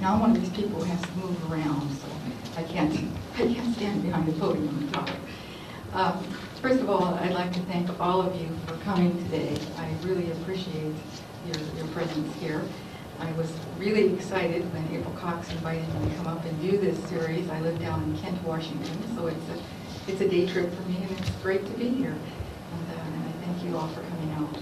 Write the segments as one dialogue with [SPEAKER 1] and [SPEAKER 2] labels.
[SPEAKER 1] Now I'm one of these people who has to move around, so I can't stand behind the podium and talk. First of all, I'd like to thank all of you for coming today. I really appreciate your presence here. I was really excited when April Cox invited me to come up and do this series. I live down in Kent, Washington, so it's a day trip for me, and it's great to be here. And I thank you all for coming out.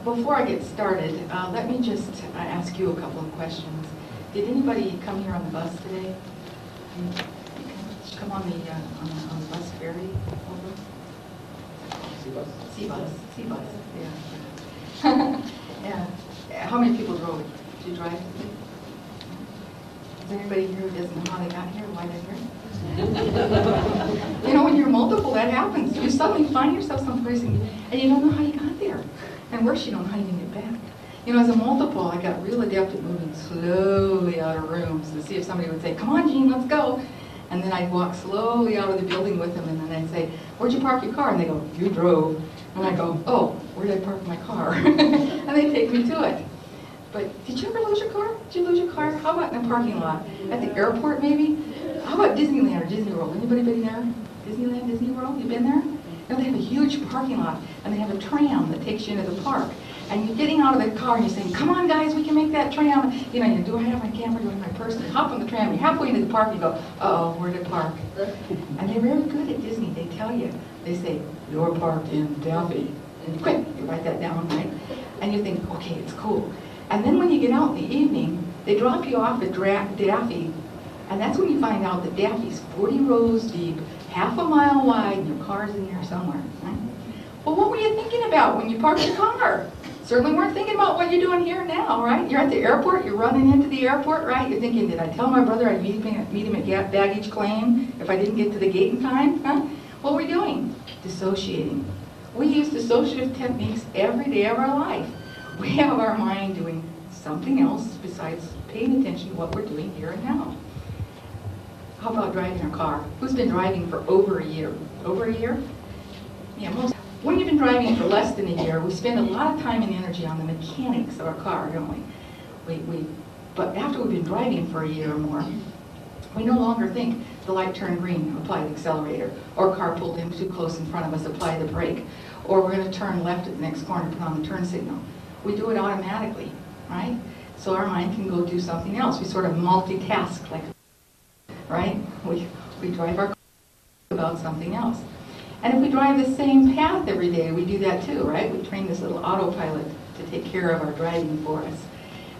[SPEAKER 1] Before I get started, let me just ask you a couple of questions. Did anybody come here on the bus today? Come on the bus ferry over? C-bus, yeah. Yeah. How many people drove? Did you drive today? Is there anybody here who doesn't know how they got here, why they're here? You know, when you're multiple, that happens. You suddenly find yourself someplace and you don't know how you got there. And worse, you don't know how you can get back. You know, as a multiple, I got real adept at moving slowly out of rooms to see if somebody would say, "Come on, Jean, let's go." And then I'd walk slowly out of the building with them, and then I'd say, "Where'd you park your car?" And they go, "You drove." And I go, "Oh, where did I park my car?" And they take me to it. But did you ever lose your car? Did you lose your car? How about in a parking lot? At the airport, maybe? How about Disneyland or Disney World? Anybody been there? Disneyland, Disney World? You been there? You know, they have a huge parking lot, and they have a tram that takes you into the park. And you're getting out of the car and you're saying, "Come on, guys, we can make that tram." You know, do I have my camera? Do I have my purse? And you hop on the tram. You're halfway into the park. And you go, "Uh-oh, where to park?" And they're very good at Disney. They tell you. They say, "You're parked in Daffy." And quick, you write that down, right? And you think, okay, it's cool. And then when you get out in the evening, they drop you off at Daffy. And that's when you find out that Daffy's 40 rows deep, half a mile wide, and your car's in there somewhere. Right? Well, what were you thinking about when you parked your car? Certainly weren't thinking about what you're doing here now, right? You're at the airport, you're running into the airport, right? You're thinking, did I tell my brother I'd meet him at baggage claim if I didn't get to the gate in time? Huh? What were we doing? Dissociating. We use dissociative techniques every day of our life. We have our mind doing something else besides paying attention to what we're doing here and now. How about driving our car? Who's been driving for over a year? Over a year? Yeah, most. When you've been driving for less than a year, we spend a lot of time and energy on the mechanics of our car, don't we? But after we've been driving for a year or more, we no longer think the light turned green, apply the accelerator, or car pulled in too close in front of us, apply the brake, or we're going to turn left at the next corner, put on the turn signal. We do it automatically, right? So our mind can go do something else. We sort of multitask, like, right? We drive our car about something else. And if we drive the same path every day, we do that too, right? We train this little autopilot to take care of our driving for us.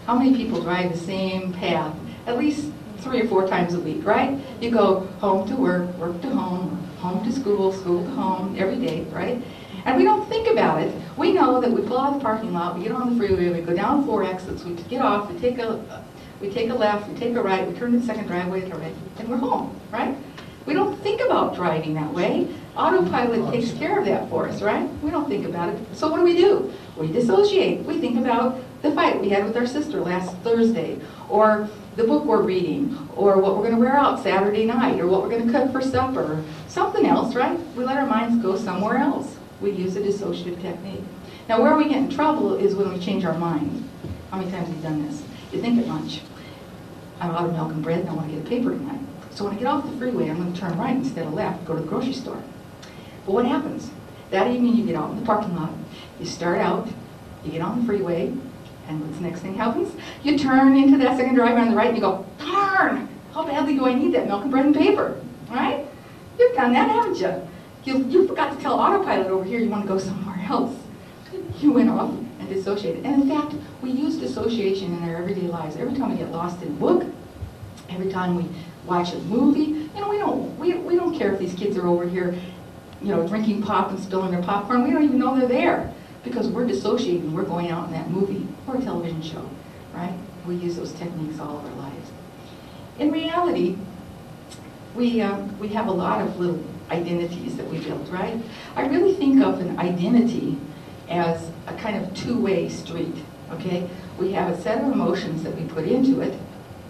[SPEAKER 1] How many people drive the same path at least 3 or 4 times a week, right? You go home to work, work to home, home to school, school to home, every day, right? And we don't think about it. We know that we pull out of the parking lot, we get on the freeway, we go down 4 exits, we get off, we take a left, we take a right, we turn to the second driveway to the right, and we're home, right? We don't think about driving that way. Autopilot takes care of that for us, right? We don't think about it. So what do? We dissociate. We think about the fight we had with our sister last Thursday, or the book we're reading, or what we're going to wear out Saturday night, or what we're going to cook for supper, or something else, right? We let our minds go somewhere else. We use a dissociative technique. Now, where we get in trouble is when we change our mind. How many times have you done this? You think at lunch, I'm out of milk and bread and I want to get a paper tonight. So when I get off the freeway, I'm going to turn right instead of left, go to the grocery store. But what happens? That evening you get out in the parking lot, you start out, you get on the freeway, and what's the next thing happens? You turn into that second driveway on the right and you go, darn, how badly do I need that milk and bread and paper, right? You've done that, haven't you? You forgot to tell autopilot over here you want to go somewhere else. You went off and dissociated. And in fact, we use dissociation in our everyday lives. Every time we get lost in a book, every time we watch a movie, you know, we don't care if these kids are over here, you know, drinking pop and spilling their popcorn. We don't even know they're there because we're dissociating. We're going out in that movie or a television show, right? We use those techniques all of our lives. In reality, we have a lot of little identities that we build, right? I really think of an identity as a kind of two-way street, okay? We have a set of emotions that we put into it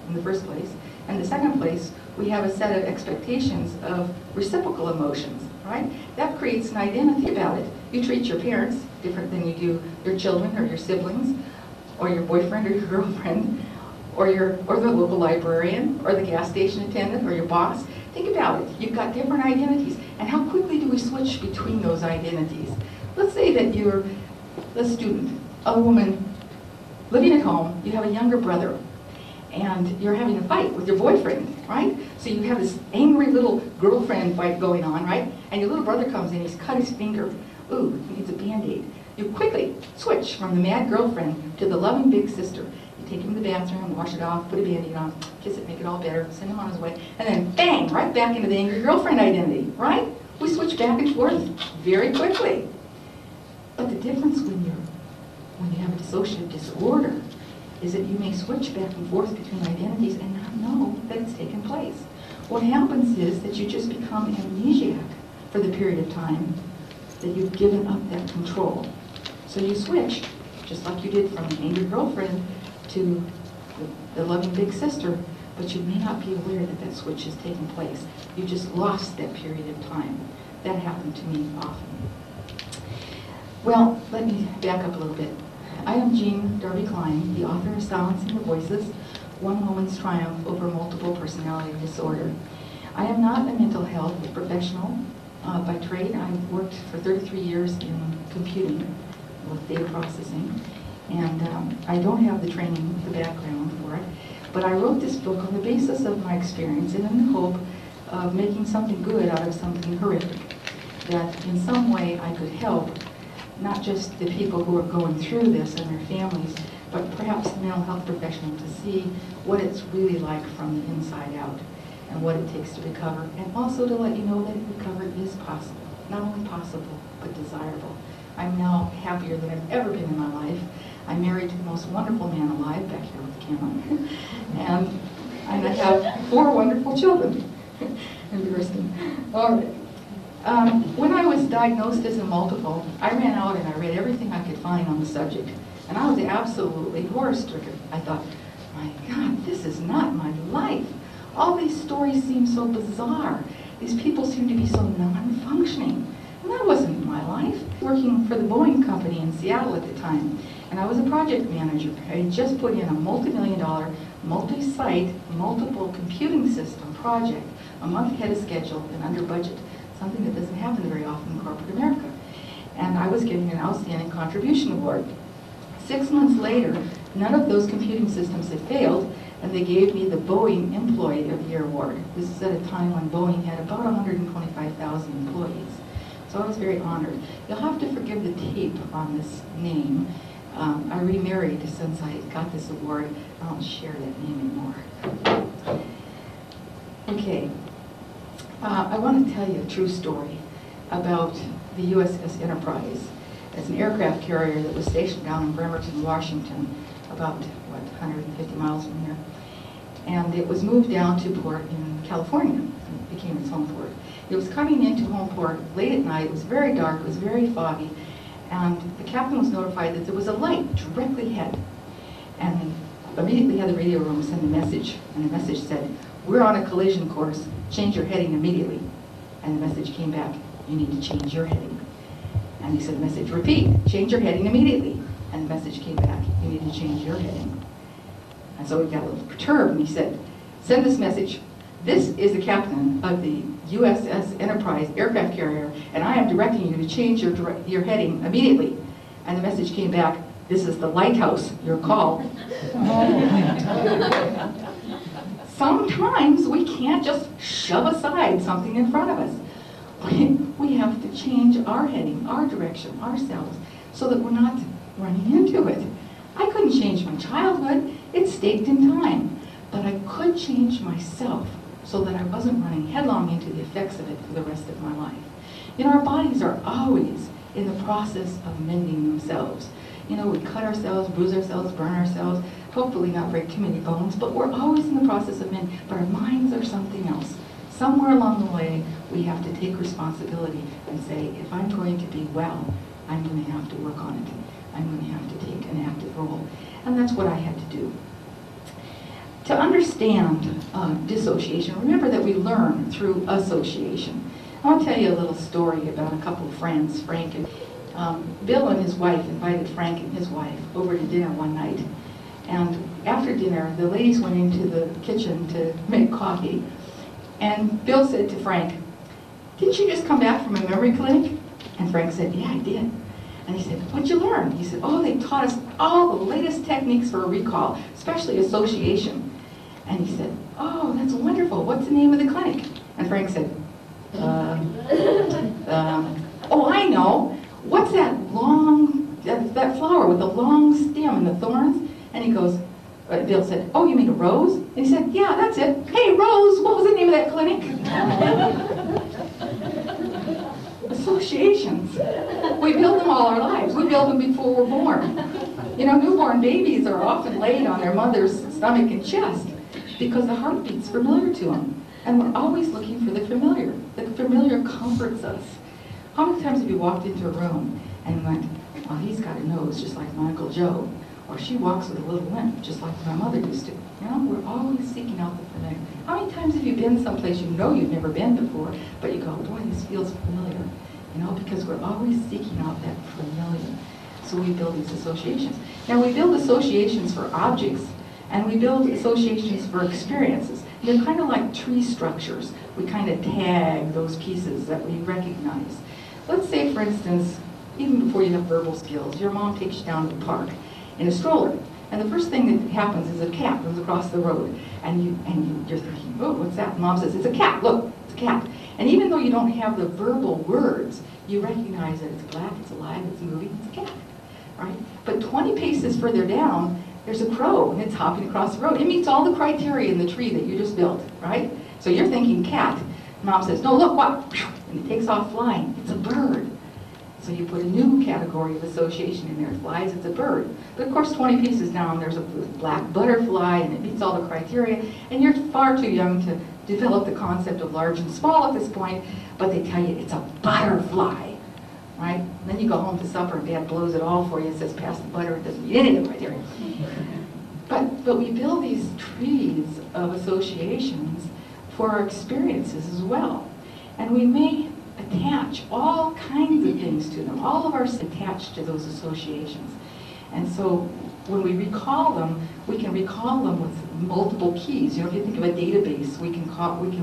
[SPEAKER 1] in the first place, and the second place, we have a set of expectations of reciprocal emotions, right? That creates an identity about it. You treat your parents different than you do your children or your siblings or your boyfriend or your girlfriend or the local librarian, or the gas station attendant, or your boss. Think about it. You've got different identities, and how quickly do we switch between those identities? Let's say that you're a student, a woman living at home, you have a younger brother, and you're having a fight with your boyfriend, right? So you have this angry little girlfriend fight going on, right? And your little brother comes in, he's cut his finger. Ooh, he needs a Band-Aid. You quickly switch from the mad girlfriend to the loving big sister. You take him to the bathroom, wash it off, put a Band-Aid on, kiss it, make it all better, send him on his way, and then bang, right back into the angry girlfriend identity, right? We switch back and forth very quickly. But the difference when you have a dissociative disorder is that you may switch back and forth between identities and not know that it's taken place. What happens is that you just become amnesiac for the period of time that you've given up that control. So you switch, just like you did from the angry girlfriend to the loving big sister, but you may not be aware that that switch has taken place. You just lost that period of time. That happened to me often. Well, let me back up a little bit. I am Darby Cline, the author of Silencing the Voices, One Woman's Triumph Over Multiple Personality Disorder. I am not a mental health professional by trade. I've worked for 33 years in computing with data processing, and I don't have the training, the background for it, but I wrote this book on the basis of my experience and in the hope of making something good out of something horrific, that in some way I could help not just the people who are going through this and their families, but perhaps the mental health professional to see what it's really like from the inside out and what it takes to recover, and also to let you know that recovery is possible. Not only possible, but desirable. I'm now happier than I've ever been in my life. I'm married to the most wonderful man alive, back here with Cameron, and I have 4 wonderful children. Embarrassing. All right. When I was diagnosed as a multiple, I ran out and I read everything I could find on the subject, and I was absolutely horror-stricken. I thought, my God, this is not my life. All these stories seem so bizarre. These people seem to be so non-functioning. And that wasn't my life. Working for the Boeing company in Seattle at the time, and I was a project manager. I had just put in a multi-million-dollar, multi-site, multiple computing system project, a month ahead of schedule and under budget, something that doesn't happen very often in corporate America. And I was getting an outstanding contribution award. 6 months later, none of those computing systems had failed, and they gave me the Boeing Employee of the Year award. This is at a time when Boeing had about 125,000 employees. So I was very honored. You'll have to forgive the tape on this name. I remarried since I got this award. I don't share that name anymore. Okay. I want to tell you a true story about the USS Enterprise. It's an aircraft carrier that was stationed down in Bremerton, Washington, about, 150 miles from here. And it was moved down to port in California. It became its home port. It was coming into home port late at night. It was very dark. It was very foggy. And the captain was notified that there was a light directly ahead. And immediately had the radio room send a message. And the message said, "We're on a collision course. Change your heading immediately." And the message came back, "You need to change your heading." And he said the message, "Repeat, change your heading immediately." And the message came back, "You need to change your heading." And so he got a little perturbed, and he said, "Send this message. This is the captain of the USS Enterprise aircraft carrier, and I am directing you to change your heading immediately." And the message came back, "This is the lighthouse, your call." Sometimes we can't just shove aside something in front of us. We have to change our heading, our direction, ourselves, so that we're not running into it. I couldn't change my childhood. It's staked in time. But I could change myself so that I wasn't running headlong into the effects of it for the rest of my life. You know, our bodies are always in the process of mending themselves. You know, we cut ourselves, bruise ourselves, burn ourselves, hopefully not break too many bones, but we're always in the process of mending. But our minds are something else. Somewhere along the way, we have to take responsibility and say, if I'm going to be well, I'm going to have to work on it. I'm going to have to take an active role. And that's what I had to do. To understand dissociation, remember that we learn through association. I want to tell you a little story about a couple of friends, Frank and Bill and his wife invited Frank and his wife over to dinner one night. And after dinner, the ladies went into the kitchen to make coffee. And Bill said to Frank, "Didn't you just come back from a memory clinic?" And Frank said, "Yeah, I did." And he said, "What'd you learn?" He said, "Oh, they taught us all the latest techniques for recall, especially association." And he said, "Oh, that's wonderful. What's the name of the clinic?" And Frank said, "Oh, I know. What's that that flower with the long stem and the thorns?" And he goes, Bill said, "Oh, you mean a rose?" And he said, "Yeah, that's it. Hey, Rose, what was the name of that clinic?" Associations. We build them all our lives. We build them before we're born. You know, newborn babies are often laid on their mother's stomach and chest because the heartbeat's familiar to them. And we're always looking for the familiar. The familiar comforts us. How many times have you walked into a room and went, "Well, he's got a nose just like my Uncle Joe," or "She walks with a little limp just like my mother used to"? You know, we're always seeking out the familiar. How many times have you been someplace you know you've never been before, but you go, "Boy, this feels familiar"? You know, because we're always seeking out that familiar. So we build these associations. Now we build associations for objects, and we build associations for experiences. They're kind of like tree structures. We kind of tag those pieces that we recognize. Let's say, for instance, even before you have verbal skills, your mom takes you down to the park in a stroller, and the first thing that happens is a cat comes across the road, and you're thinking, "Oh, what's that?" And Mom says, "It's a cat. Look, it's a cat." And even though you don't have the verbal words, you recognize that it's black, it's alive, it's moving, it's a cat, right? But 20 paces further down, there's a crow, and it's hopping across the road. It meets all the criteria in the tree that you just built, right? So you're thinking cat. Mom says, "No, look, what?" And it takes off flying. It's a bird. So you put a new category of association in there. It flies, it's a bird. But of course, 20 pieces down, there's a black butterfly, and it meets all the criteria. And you're far too young to develop the concept of large and small at this point, but they tell you it's a butterfly, right? And then you go home to supper, and Dad blows it all for you and says, "Pass the butter." It doesn't meet any of the criteria. But we build these trees of associations for our experiences as well. And we may attach all kinds of things to them. All of ours attached to those associations. And so when we recall them, we can recall them with multiple keys. You know, if you think of a database, we can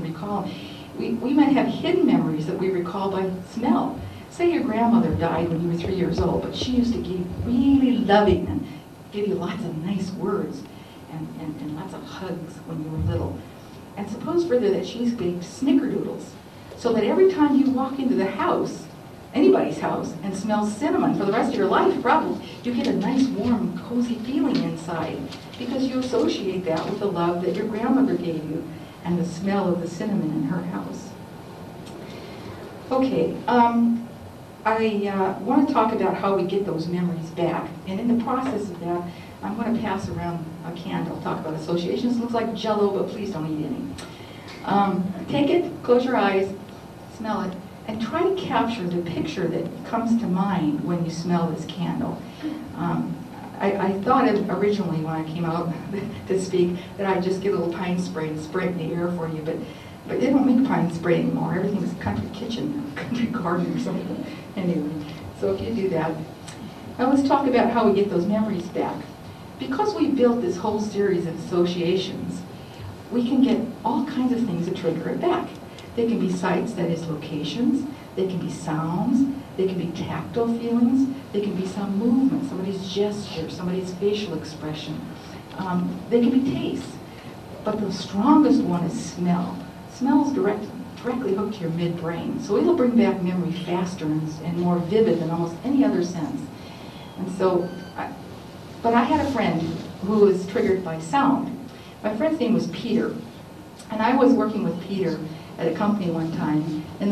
[SPEAKER 1] recall them. We might have hidden memories that we recall by smell. Say your grandmother died when you were 3 years old, but she used to be really loving and give you lots of nice words and lots of hugs when you were little. And suppose further that she's baked snickerdoodles, so that every time you walk into the house, anybody's house, and smell cinnamon for the rest of your life, probably, you get a nice, warm, cozy feeling inside, because you associate that with the love that your grandmother gave you and the smell of the cinnamon in her house. Okay, I want to talk about how we get those memories back. And in the process of that, I'm going to pass around a candle, talk about associations. It looks like Jell-O, but please don't eat any. Take it, close your eyes, smell it, and try to capture the picture that comes to mind when you smell this candle. I thought originally when I came out to speak that I'd just get a little pine spray and spray it in the air for you, but they don't make pine spray anymore. Everything's country kitchen, country garden or something. Anyway, so if you do that. Now let's talk about how we get those memories back. Because we built this whole series of associations, we can get all kinds of things that trigger it back. They can be sights, that is locations. They can be sounds. They can be tactile feelings. They can be some movement, somebody's gesture, somebody's facial expression. They can be tastes. But the strongest one is smell. Smell is directly hooked to your midbrain. So it'll bring back memory faster and more vivid than almost any other sense. And so, but I had a friend who was triggered by sound. My friend's name was Peter. And I was working with Peter at a company one time, and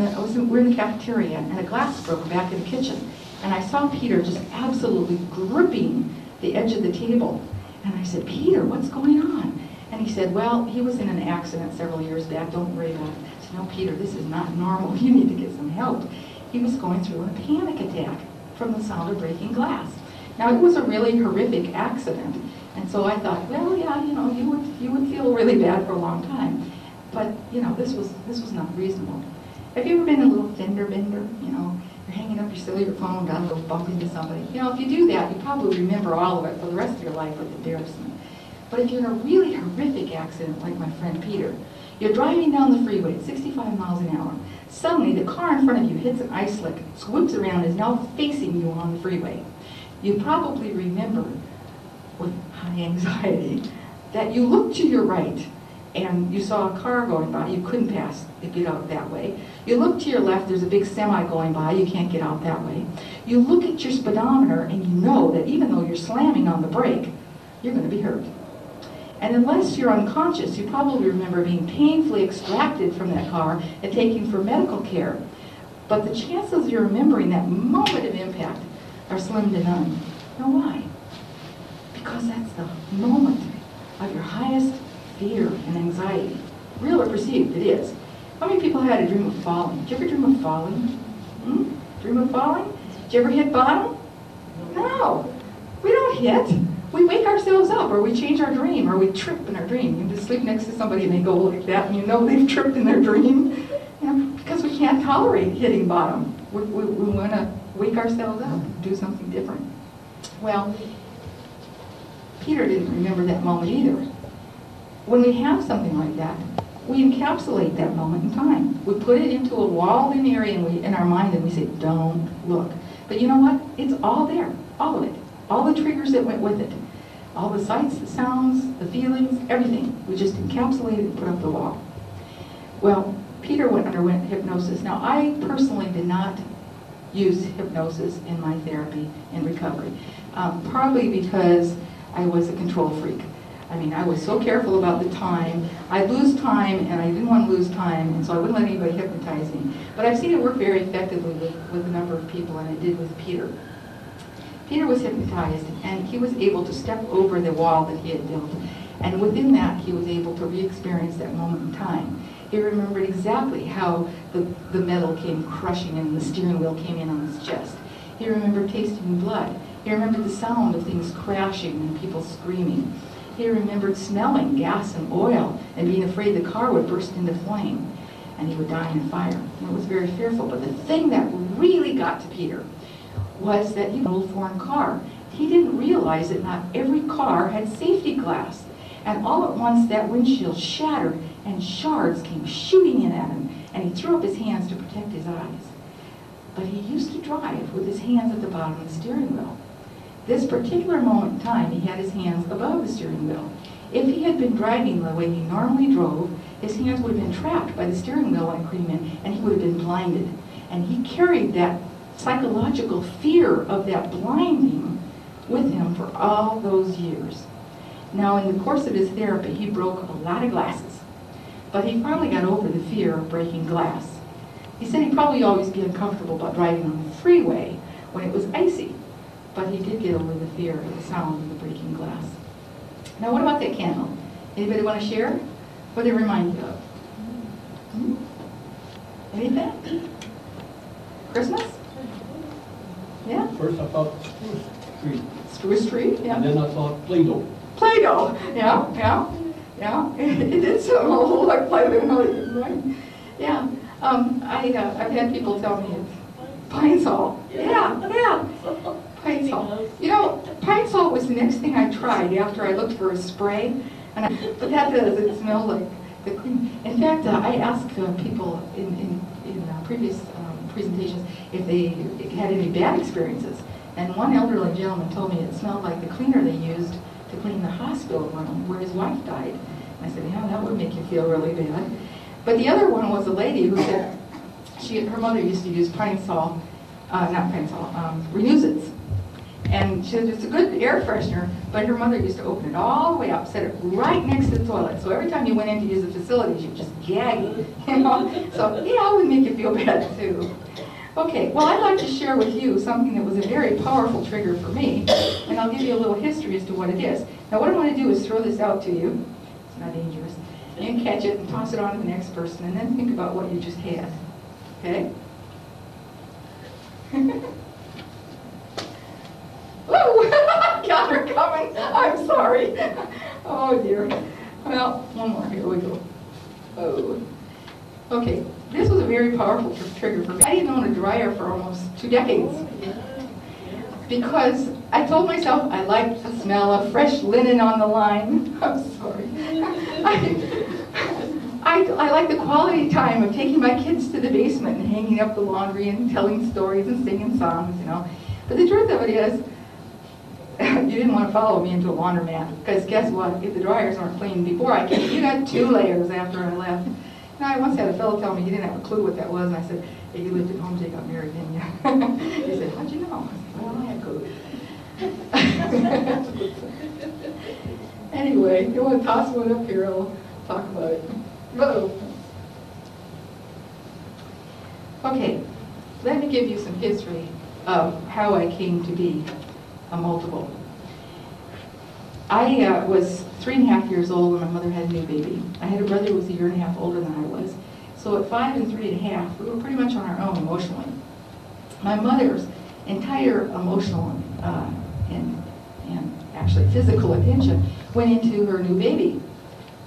[SPEAKER 1] we're in the cafeteria, and a glass broke back in the kitchen. And I saw Peter just absolutely gripping the edge of the table. And I said, "Peter, what's going on?" And he said, "Well, he was in an accident several years back, don't worry about it." I said, "No, Peter, this is not normal. You need to get some help." He was going through a panic attack from the sound of breaking glass. Now, it was a really horrific accident, and so I thought, well, yeah, you know, you would feel really bad for a long time. But, you know, this was not reasonable. Have you ever been a little fender bender? You know, You're hanging up your cellular phone, down, go bump into somebody. You know, if you do that, you probably remember all of it for the rest of your life with embarrassment. But if you're in a really horrific accident, like my friend Peter, you're driving down the freeway at 65 miles an hour. Suddenly, the car in front of you hits an ice slick, swoops around, is now facing you on the freeway. You probably remember, with high anxiety, that you looked to your right and you saw a car going by. You couldn't pass to get out that way. You look to your left, there's a big semi going by. You can't get out that way. You look at your speedometer and you know that even though you're slamming on the brake, you're going to be hurt. And unless you're unconscious, you probably remember being painfully extracted from that car and taken for medical care. But the chances of you remembering that moment of impact are slim to none. Now why? Because that's the moment of your highest fear and anxiety. Real or perceived, it is. How many people had a dream of falling? Did you ever dream of falling? Dream of falling? Did you ever hit bottom? No. We don't hit. We wake ourselves up, or we change our dream, or we trip in our dream. You just sleep next to somebody and they go like that, and you know they've tripped in their dream. You know, because we can't tolerate hitting bottom. We want to wake ourselves up and do something different. Well, Peter didn't remember that moment either. When we have something like that, we encapsulate that moment in time. We put it into a walled-in area in our mind, and we say, don't look. But you know what? It's all there, all of it. All the triggers that went with it. All the sights, the sounds, the feelings, everything. We just encapsulated and put up the wall. Well, Peter underwent hypnosis. Now, I personally did not use hypnosis in my therapy and recovery. Probably because I was a control freak. I mean, I was so careful about the time. I'd lose time, and I didn't want to lose time, and so I wouldn't let anybody hypnotize me. But I've seen it work very effectively with a number of people, and it did with Peter. Peter was hypnotized, and he was able to step over the wall that he had built. And within that, he was able to re-experience that moment in time. He remembered exactly how the metal came crushing and the steering wheel came in on his chest. He remembered tasting blood. He remembered the sound of things crashing and people screaming. He remembered smelling gas and oil and being afraid the car would burst into flame and he would die in a fire. And it was very fearful. But the thing that really got to Peter was that he was an old foreign car. He didn't realize that not every car had safety glass. And all at once that windshield shattered and shards came shooting in at him, and he threw up his hands to protect his eyes. But he used to drive with his hands at the bottom of the steering wheel. This particular moment in time, he had his hands above the steering wheel. If he had been driving the way he normally drove, his hands would have been trapped by the steering wheel when it came in, and he would have been blinded. And he carried that psychological fear of that blinding with him for all those years. Now, in the course of his therapy, he broke a lot of glasses, but he finally got over the fear of breaking glass. He said he'd probably always be uncomfortable about driving on the freeway when it was icy, but he did get over the fear of the sound of the breaking glass. Now, what about that candle? Anybody want to share? What did it remind you of? Anything? Christmas? Yeah?
[SPEAKER 2] First I thought spruce tree.
[SPEAKER 1] Spruce tree, yeah.
[SPEAKER 2] And then I thought Play-Doh.
[SPEAKER 1] Play-Doh, yeah. It did sound a whole lot like Play-Doh, right? Yeah. I've had people tell me it's pine salt. Yeah. Pine salt. You know, pine salt was the next thing I tried after I looked for a spray. But that does, it smells like the cream. In fact, I asked people in previous presentations if they had any bad experiences. And one elderly gentleman told me it smelled like the cleaner they used to clean the hospital room where his wife died. And I said, yeah, that would make you feel really bad. But the other one was a lady who said her mother used to use pine salt, Renewzits. And she said it's a good air freshener, but her mother used to open it all the way up, set it right next to the toilet. So every time you went in to use the facilities, you were just gagging, you know? So yeah, it would make you feel bad too. Okay, well, I'd like to share with you something that was a very powerful trigger for me, and I'll give you a little history as to what it is. Now, what I want to do is throw this out to you. It's not dangerous. You can catch it and toss it on to the next person, and then think about what you just had. Okay? Woo! Got her coming. I'm sorry. Oh, dear. Well, one more. Here we go. Oh. Okay. this was a very powerful trigger for me. I didn't own a dryer for almost 2 decades. Because I told myself I liked the smell of fresh linen on the line. I'm sorry. I like the quality time of taking my kids to the basement and hanging up the laundry and telling stories and singing songs, you know. But the truth of it is, you didn't want to follow me into a laundromat, because guess what? If the dryers aren't clean before I came, you got 2 layers after I left. Now, I once had a fellow tell me he didn't have a clue what that was, and I said, hey, you lived at home till you got married, didn't you? He said, how'd you know? I said, well, I had clue. Anyway, you want to toss one up here, I'll talk about it. Whoa. Okay, let me give you some history of how I came to be a multiple. I was 3.5 years old when my mother had a new baby. I had a brother who was 1.5 years older than I was. So at 5 and 3.5, we were pretty much on our own emotionally. My mother's entire emotional and actually physical attention went into her new baby.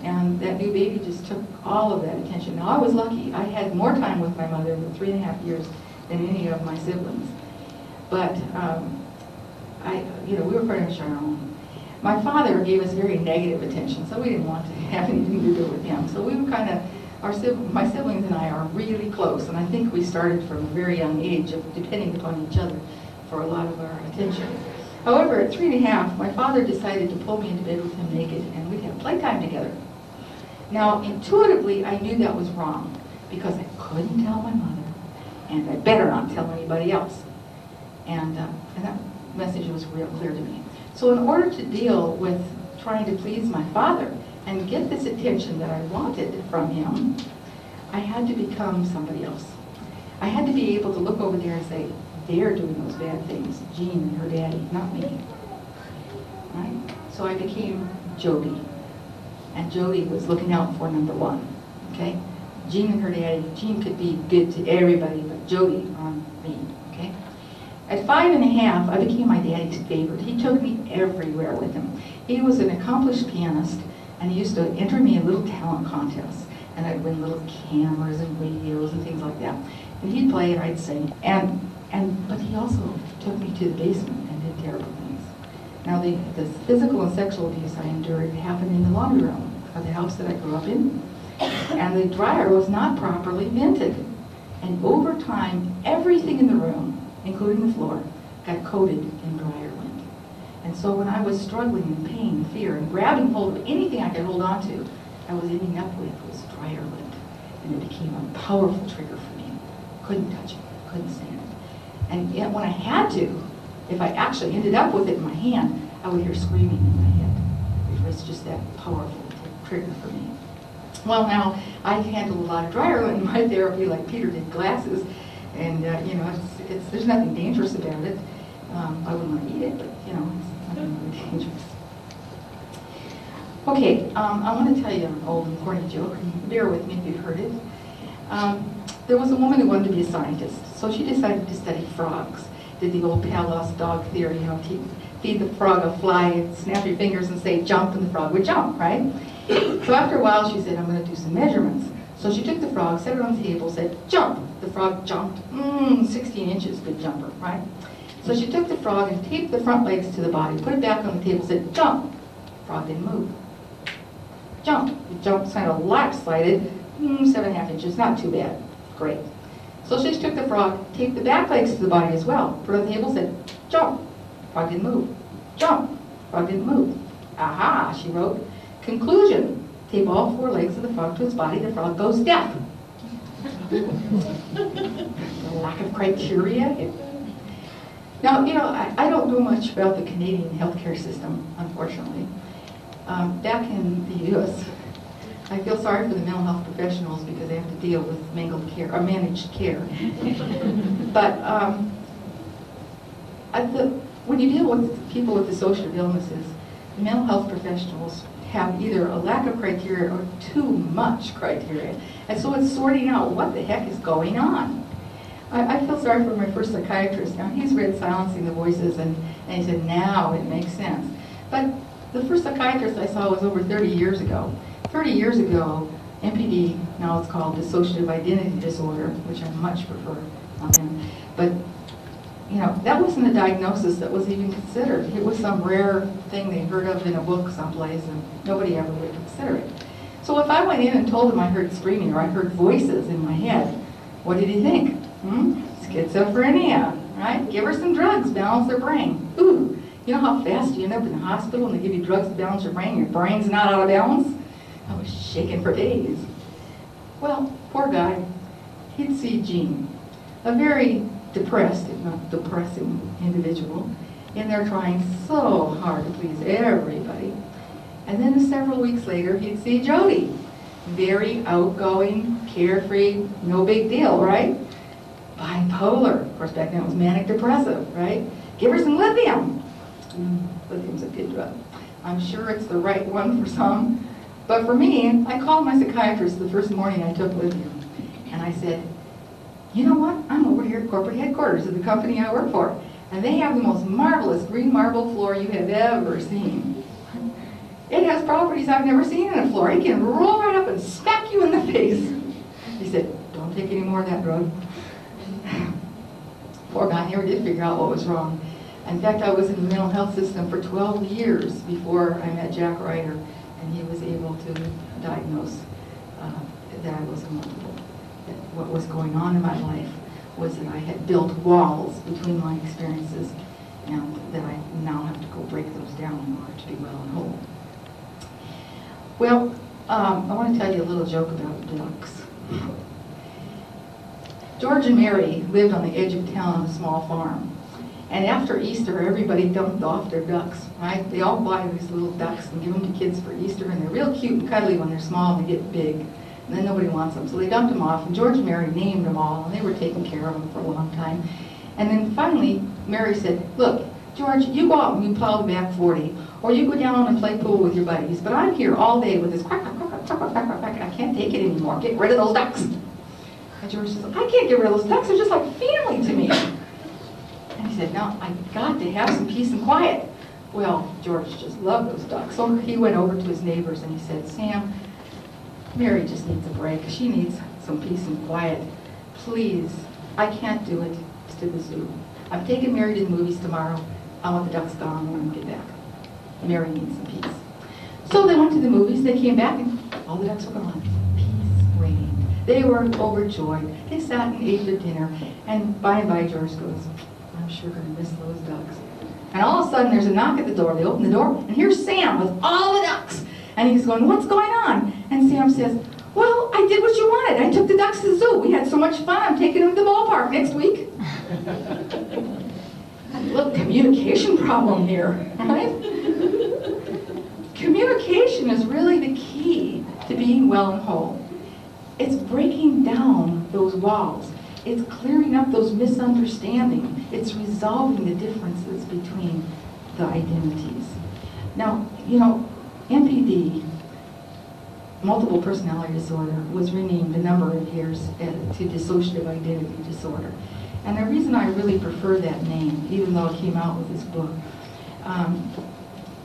[SPEAKER 1] And that new baby just took all of that attention. Now, I was lucky. I had more time with my mother in 3.5 years than any of my siblings. But, we were pretty much our own. My father gave us very negative attention, so we didn't want to have anything to do with him. So we were kind of, my siblings and I are really close, and I think we started from a very young age of depending upon each other for a lot of our attention. However, at 3.5, my father decided to pull me into bed with him naked, and we'd have playtime together. Now, intuitively, I knew that was wrong, because I couldn't tell my mother, and I better not tell anybody else. And that message was real clear to me. So in order to deal with trying to please my father and get this attention that I wanted from him, I had to become somebody else. I had to be able to look over there and say, they're doing those bad things, Jean and her daddy, not me. Right? So I became Jody. And Jody was looking out for number 1. Okay? Jean and her daddy, Jean could be good to everybody, but Jody on me. Okay? At 5.5, I became my daddy's favorite. He took me everywhere with him. He was an accomplished pianist, and he used to enter me in little talent contests. And I'd win little cameras and radios and things like that. And he'd play and I'd sing. But he also took me to the basement and did terrible things. Now, the physical and sexual abuse I endured happened in the laundry room of the house that I grew up in. And the dryer was not properly vented. And over time, everything in the room, including the floor, got coated in dryer lint. And so when I was struggling in pain, fear, and grabbing hold of anything I could hold on to, I was ending up with was dryer lint. And it became a powerful trigger for me. Couldn't touch it, couldn't stand it. And yet when I had to, if I actually ended up with it in my hand, I would hear screaming in my head. It was just that powerful trigger for me. Well, now, I handled a lot of dryer lint in my therapy, like Peter did glasses, and there's nothing dangerous about it. I wouldn't want to eat it, but it's nothing really dangerous. Okay, I want to tell you an old and corny joke. Bear with me if you've heard it. There was a woman who wanted to be a scientist, so she decided to study frogs. Did the old Palos dog theory, feed the frog a fly, and snap your fingers and say jump, and the frog would jump, right? So after a while, she said, I'm going to do some measurements. So she took the frog, set it on the table, said, jump. The frog jumped, 16 inches, good jumper, right? So she took the frog and taped the front legs to the body, put it back on the table, said, jump. The frog didn't move. Jump. It jumped kind of lopsided, 7.5 inches, not too bad. Great. So she took the frog, taped the back legs to the body as well, put it on the table, said, jump. Frog didn't move. Jump. Frog didn't move. Aha, she wrote. Conclusion. Tape all 4 legs of the frog to its body, the frog goes deaf. The lack of criteria. Now, I don't know much about the Canadian healthcare system, unfortunately. Back in the US, I feel sorry for the mental health professionals because they have to deal with managed care. But when you deal with people with dissociative illnesses, the mental health professionals have either a lack of criteria or too much criteria. And so it's sorting out what the heck is going on. I feel sorry for my first psychiatrist. Now, he's read Silencing the Voices, and he said, now it makes sense. But the first psychiatrist I saw was over 30 years ago. 30 years ago, MPD, now it's called Dissociative Identity Disorder, which I much prefer. But, you know, that wasn't a diagnosis that was even considered. It was some rare thing they heard of in a book someplace, and nobody ever would consider it. So if I went in and told them I heard screaming or I heard voices in my head, what did he think? Schizophrenia, right? Give her some drugs, balance their brain. Ooh, you know how fast you end up in the hospital and they give you drugs to balance your brain, your brain's not out of balance? I was shaking for days. Well, poor guy, he'd see Jean, a very depressed, if not depressing individual, and they're trying so hard to please everybody. And then several weeks later, he'd see Jody, very outgoing, carefree, no big deal, right? Bipolar, of course back then it was manic depressive, right? Give her some lithium. Lithium's a good drug. I'm sure it's the right one for some, but for me, I called my psychiatrist the first morning I took lithium, and I said, you know what? I'm over here at corporate headquarters of the company I work for, and they have the most marvelous green marble floor you have ever seen. It has properties I've never seen in a floor. It can roll right up and smack you in the face. He said, don't take any more of that drug. Poor guy never did figure out what was wrong. In fact, I was in the mental health system for 12 years before I met Jack Ryder, and he was able to diagnose that I was multiple. That what was going on in my life was that I had built walls between my experiences, and that I now have to go break those down in order to be well and whole. Well, I want to tell you a little joke about ducks. George and Mary lived on the edge of town on a small farm. And after Easter, everybody dumped off their ducks, right? They all buy these little ducks and give them to kids for Easter, and they're real cute and cuddly when they're small and they get big. And then nobody wants them, so they dumped them off, and George and Mary named them all, and they were taking care of them for a long time. And then finally, Mary said, look, George, you go out and you plow the back 40, or you go down and play pool with your buddies, but I'm here all day with this quack, quack, quack, quack, quack, quack, quack, I can't take it anymore. Get rid of those ducks. And George says, I can't get rid of those ducks, they're just like family to me. And he said, no, I've got to have some peace and quiet. Well, George just loved those ducks, so he went over to his neighbors and he said, Sam, Mary just needs a break. She needs some peace and quiet. Please, I can't do it to the zoo. I'm taking Mary to the movies tomorrow. I want the ducks gone when I get back. Mary needs some peace. So they went to the movies, they came back, and all the ducks were gone. Peace reigned. They were overjoyed. They sat and ate their dinner, and by George goes, I'm sure going to miss those ducks. And all of a sudden, there's a knock at the door. They open the door, and here's Sam with all the ducks. And he's going, what's going on? And Sam says, well, I did what you wanted. I took the ducks to the zoo. We had so much fun. I'm taking them to the ballpark next week. A little communication problem here, right? Communication is really the key to being well and whole. It's breaking down those walls. It's clearing up those misunderstandings. It's resolving the differences between the identities. Now, you know, MPD, multiple personality disorder, was renamed a number of years to dissociative identity disorder. And the reason I really prefer that name, even though it came out with this book,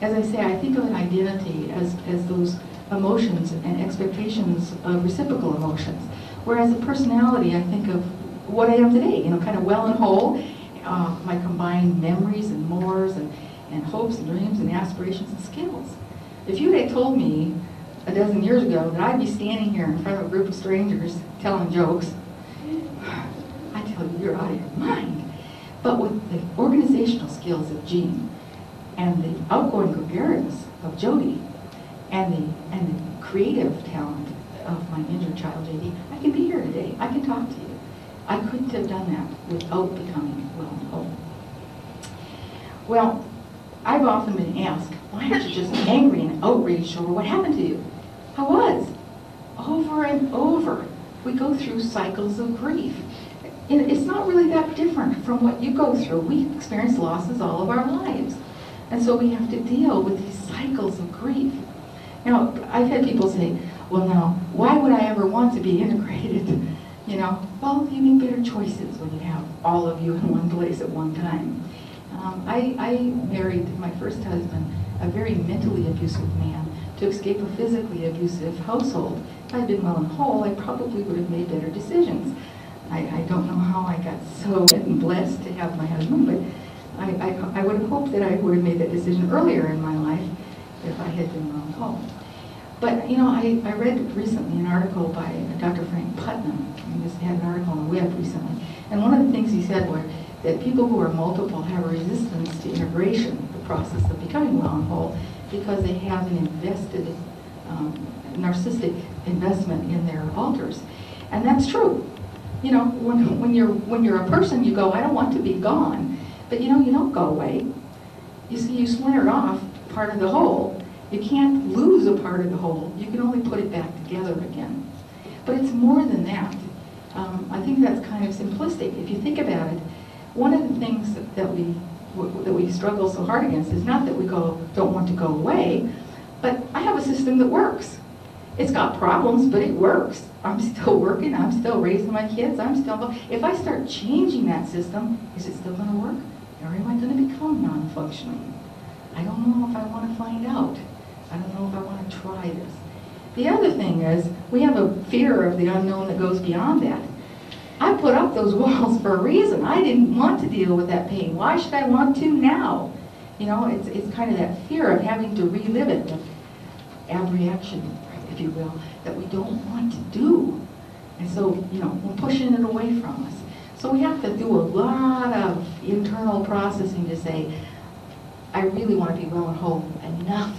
[SPEAKER 1] as I say, I think of an identity as those emotions and expectations of reciprocal emotions. Whereas a personality, I think of what I am today, you know, kind of well and whole, my combined memories and mores and hopes and dreams and aspirations and skills. If you had told me a dozen years ago that I'd be standing here in front of a group of strangers telling jokes, I tell you, you're out of your mind. But with the organizational skills of Jean, and the outgoing gregarious of Jody, and the creative talent of my injured child, JD, I can be here today. I can talk to you. I couldn't have done that without becoming well and whole. Well, I've often been asked, why aren't you just angry and outraged over what happened to you? I was. Over and over. We go through cycles of grief. And it's not really that different from what you go through. We experience losses all of our lives. And so we have to deal with these cycles of grief. Now, I've had people say, well, now, why would I ever want to be integrated? You know, well, you make better choices when you have all of you in one place at one time. I married my first husband, a very mentally abusive man to escape a physically abusive household. If I'd been well and whole, I probably would have made better decisions. I don't know how I got so blessed to have my husband, but I would have hoped that I would have made that decision earlier in my life if I had been well and whole. But, you know, I read recently an article by Dr. Frank Putnam. He just had an article on the web recently. And one of the things he said was that people who are multiple have a resistance to integration, the process of becoming well and whole, because they have an invested, narcissistic investment in their alters. And that's true. You know, when you're a person, you go, I don't want to be gone. But you know, you don't go away. You see, you splintered off part of the whole. You can't lose a part of the whole. You can only put it back together again. But it's more than that. I think that's kind of simplistic. If you think about it, one of the things that we struggle so hard against is not that we don't want to go away, but I have a system that works. It's got problems, but it works. I'm still working, I'm still raising my kids, if I start changing that system, is it still going to work? Or am I going to become non-functioning? I don't know if I want to find out. I don't know if I want to try this. The other thing is, we have a fear of the unknown that goes beyond that. I put up those walls for a reason. I didn't want to deal with that pain. Why should I want to now? You know, it's kind of that fear of having to relive it, the abreaction, if you will, that we don't want to do. And so, you know, we're pushing it away from us. So we have to do a lot of internal processing to say, I really want to be well and whole enough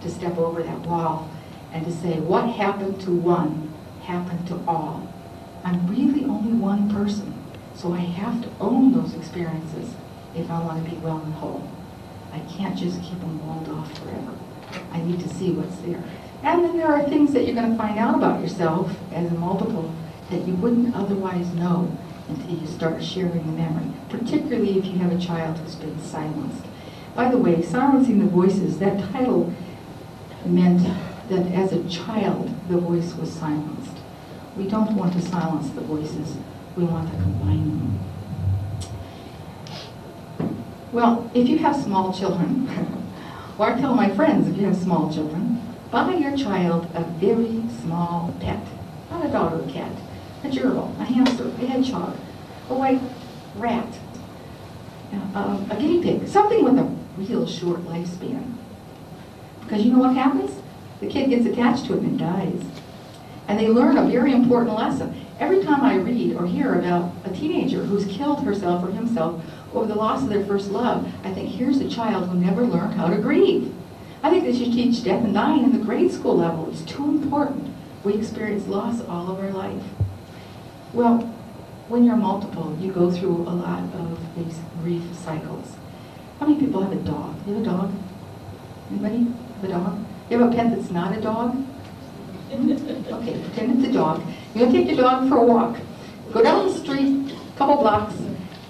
[SPEAKER 1] to step over that wall and to say, what happened to one happened to all. I'm really only one person, so I have to own those experiences if I want to be well and whole. I can't just keep them walled off forever. I need to see what's there. And then there are things that you're going to find out about yourself as a multiple that you wouldn't otherwise know until you start sharing the memory, particularly if you have a child who's been silenced. By the way, Silencing the Voices, that title meant that as a child, the voice was silenced. We don't want to silence the voices. We want to combine them. Well, if you have small children, or I tell my friends if you have small children, buy your child a very small pet. Not a dog or a cat, a gerbil, a hamster, a hedgehog, a white rat, a guinea pig, something with a real short lifespan. Because you know what happens? The kid gets attached to it and dies. And they learn a very important lesson. Every time I read or hear about a teenager who's killed herself or himself over the loss of their first love, I think, here's a child who never learned how to grieve. I think they should teach death and dying in the grade school level. It's too important. We experience loss all of our life. Well, when you're multiple, you go through a lot of these grief cycles. How many people have a dog? You have a dog? Anybody have a dog? You have a pet that's not a dog? Okay, pretend it's a dog. You're going to take your dog for a walk. Go down the street, a couple blocks,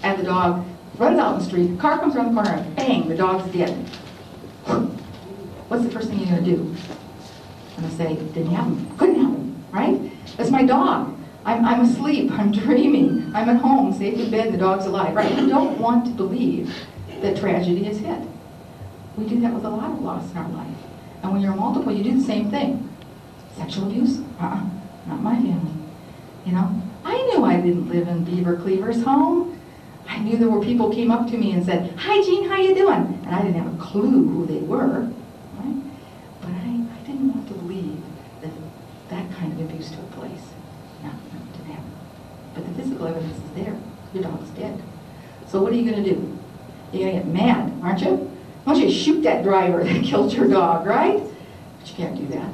[SPEAKER 1] and the dog runs out in the street. Car comes around the corner, and bang, the dog's dead. What's the first thing you're going to do? I'm going to say, didn't happen. Couldn't happen, right? That's my dog. I'm asleep. I'm dreaming. I'm at home, safe in bed, the dog's alive, right? We don't want to believe that tragedy has hit. We do that with a lot of loss in our life. And when you're multiple, you do the same thing. Sexual abuse? Not my family. You know, I knew I didn't live in Beaver Cleaver's home. I knew there were people who came up to me and said, "Hi, Jean, how you doing?" And I didn't have a clue who they were, right? But I didn't want to believe that that kind of abuse took place. No, it didn't happen. But the physical evidence is there. Your dog's dead. So what are you going to do? You're going to get mad, aren't you? Why don't you shoot that driver that killed your dog, right? But you can't do that.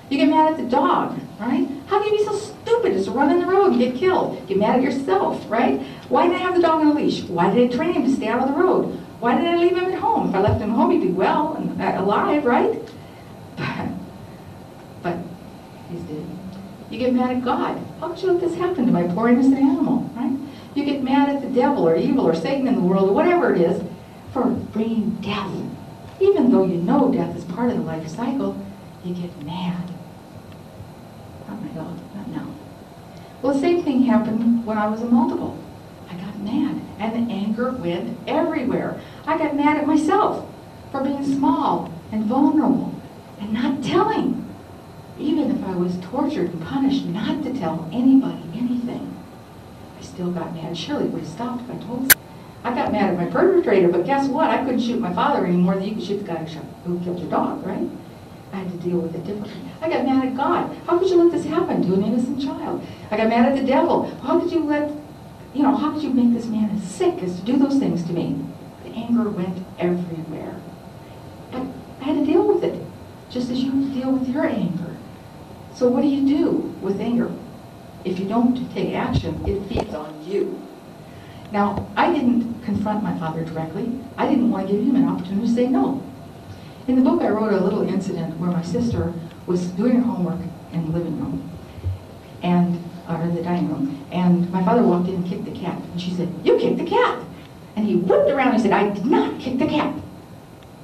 [SPEAKER 1] You get mad at the dog, right? How can you be so stupid just to run in the road and get killed? Get mad at yourself, right? Why did I have the dog on a leash? Why did I train him to stay out of the road? Why did I leave him at home? If I left him at home, he'd be well and alive, right? But he's dead. You get mad at God. How could you let this happen to my poor innocent animal, right? You get mad at the devil or evil or Satan in the world or whatever it is for bringing death. Even though you know death is part of the life cycle, you get mad. Not my dog, not now. Well, the same thing happened when I was a multiple. I got mad, and the anger went everywhere. I got mad at myself for being small and vulnerable and not telling. Even if I was tortured and punished not to tell anybody anything, I still got mad. Surely it would have stopped if I told them. I got mad at my perpetrator, but guess what? I couldn't shoot my father any more than you could shoot the guy who killed your dog, right? I had to deal with it differently. I got mad at God. How could you let this happen to an innocent child? I got mad at the devil. How could you how could you make this man as sick as to do those things to me? The anger went everywhere. But I had to deal with it, just as you have to deal with your anger. So what do you do with anger? If you don't take action, it feeds on you. Now, I didn't confront my father directly. I didn't want to give him an opportunity to say no. In the book, I wrote a little incident where my sister was doing her homework in the living room, or in the dining room, and my father walked in and kicked the cat. And she said, "You kicked the cat!" And he whipped around and said, "I did not kick the cat."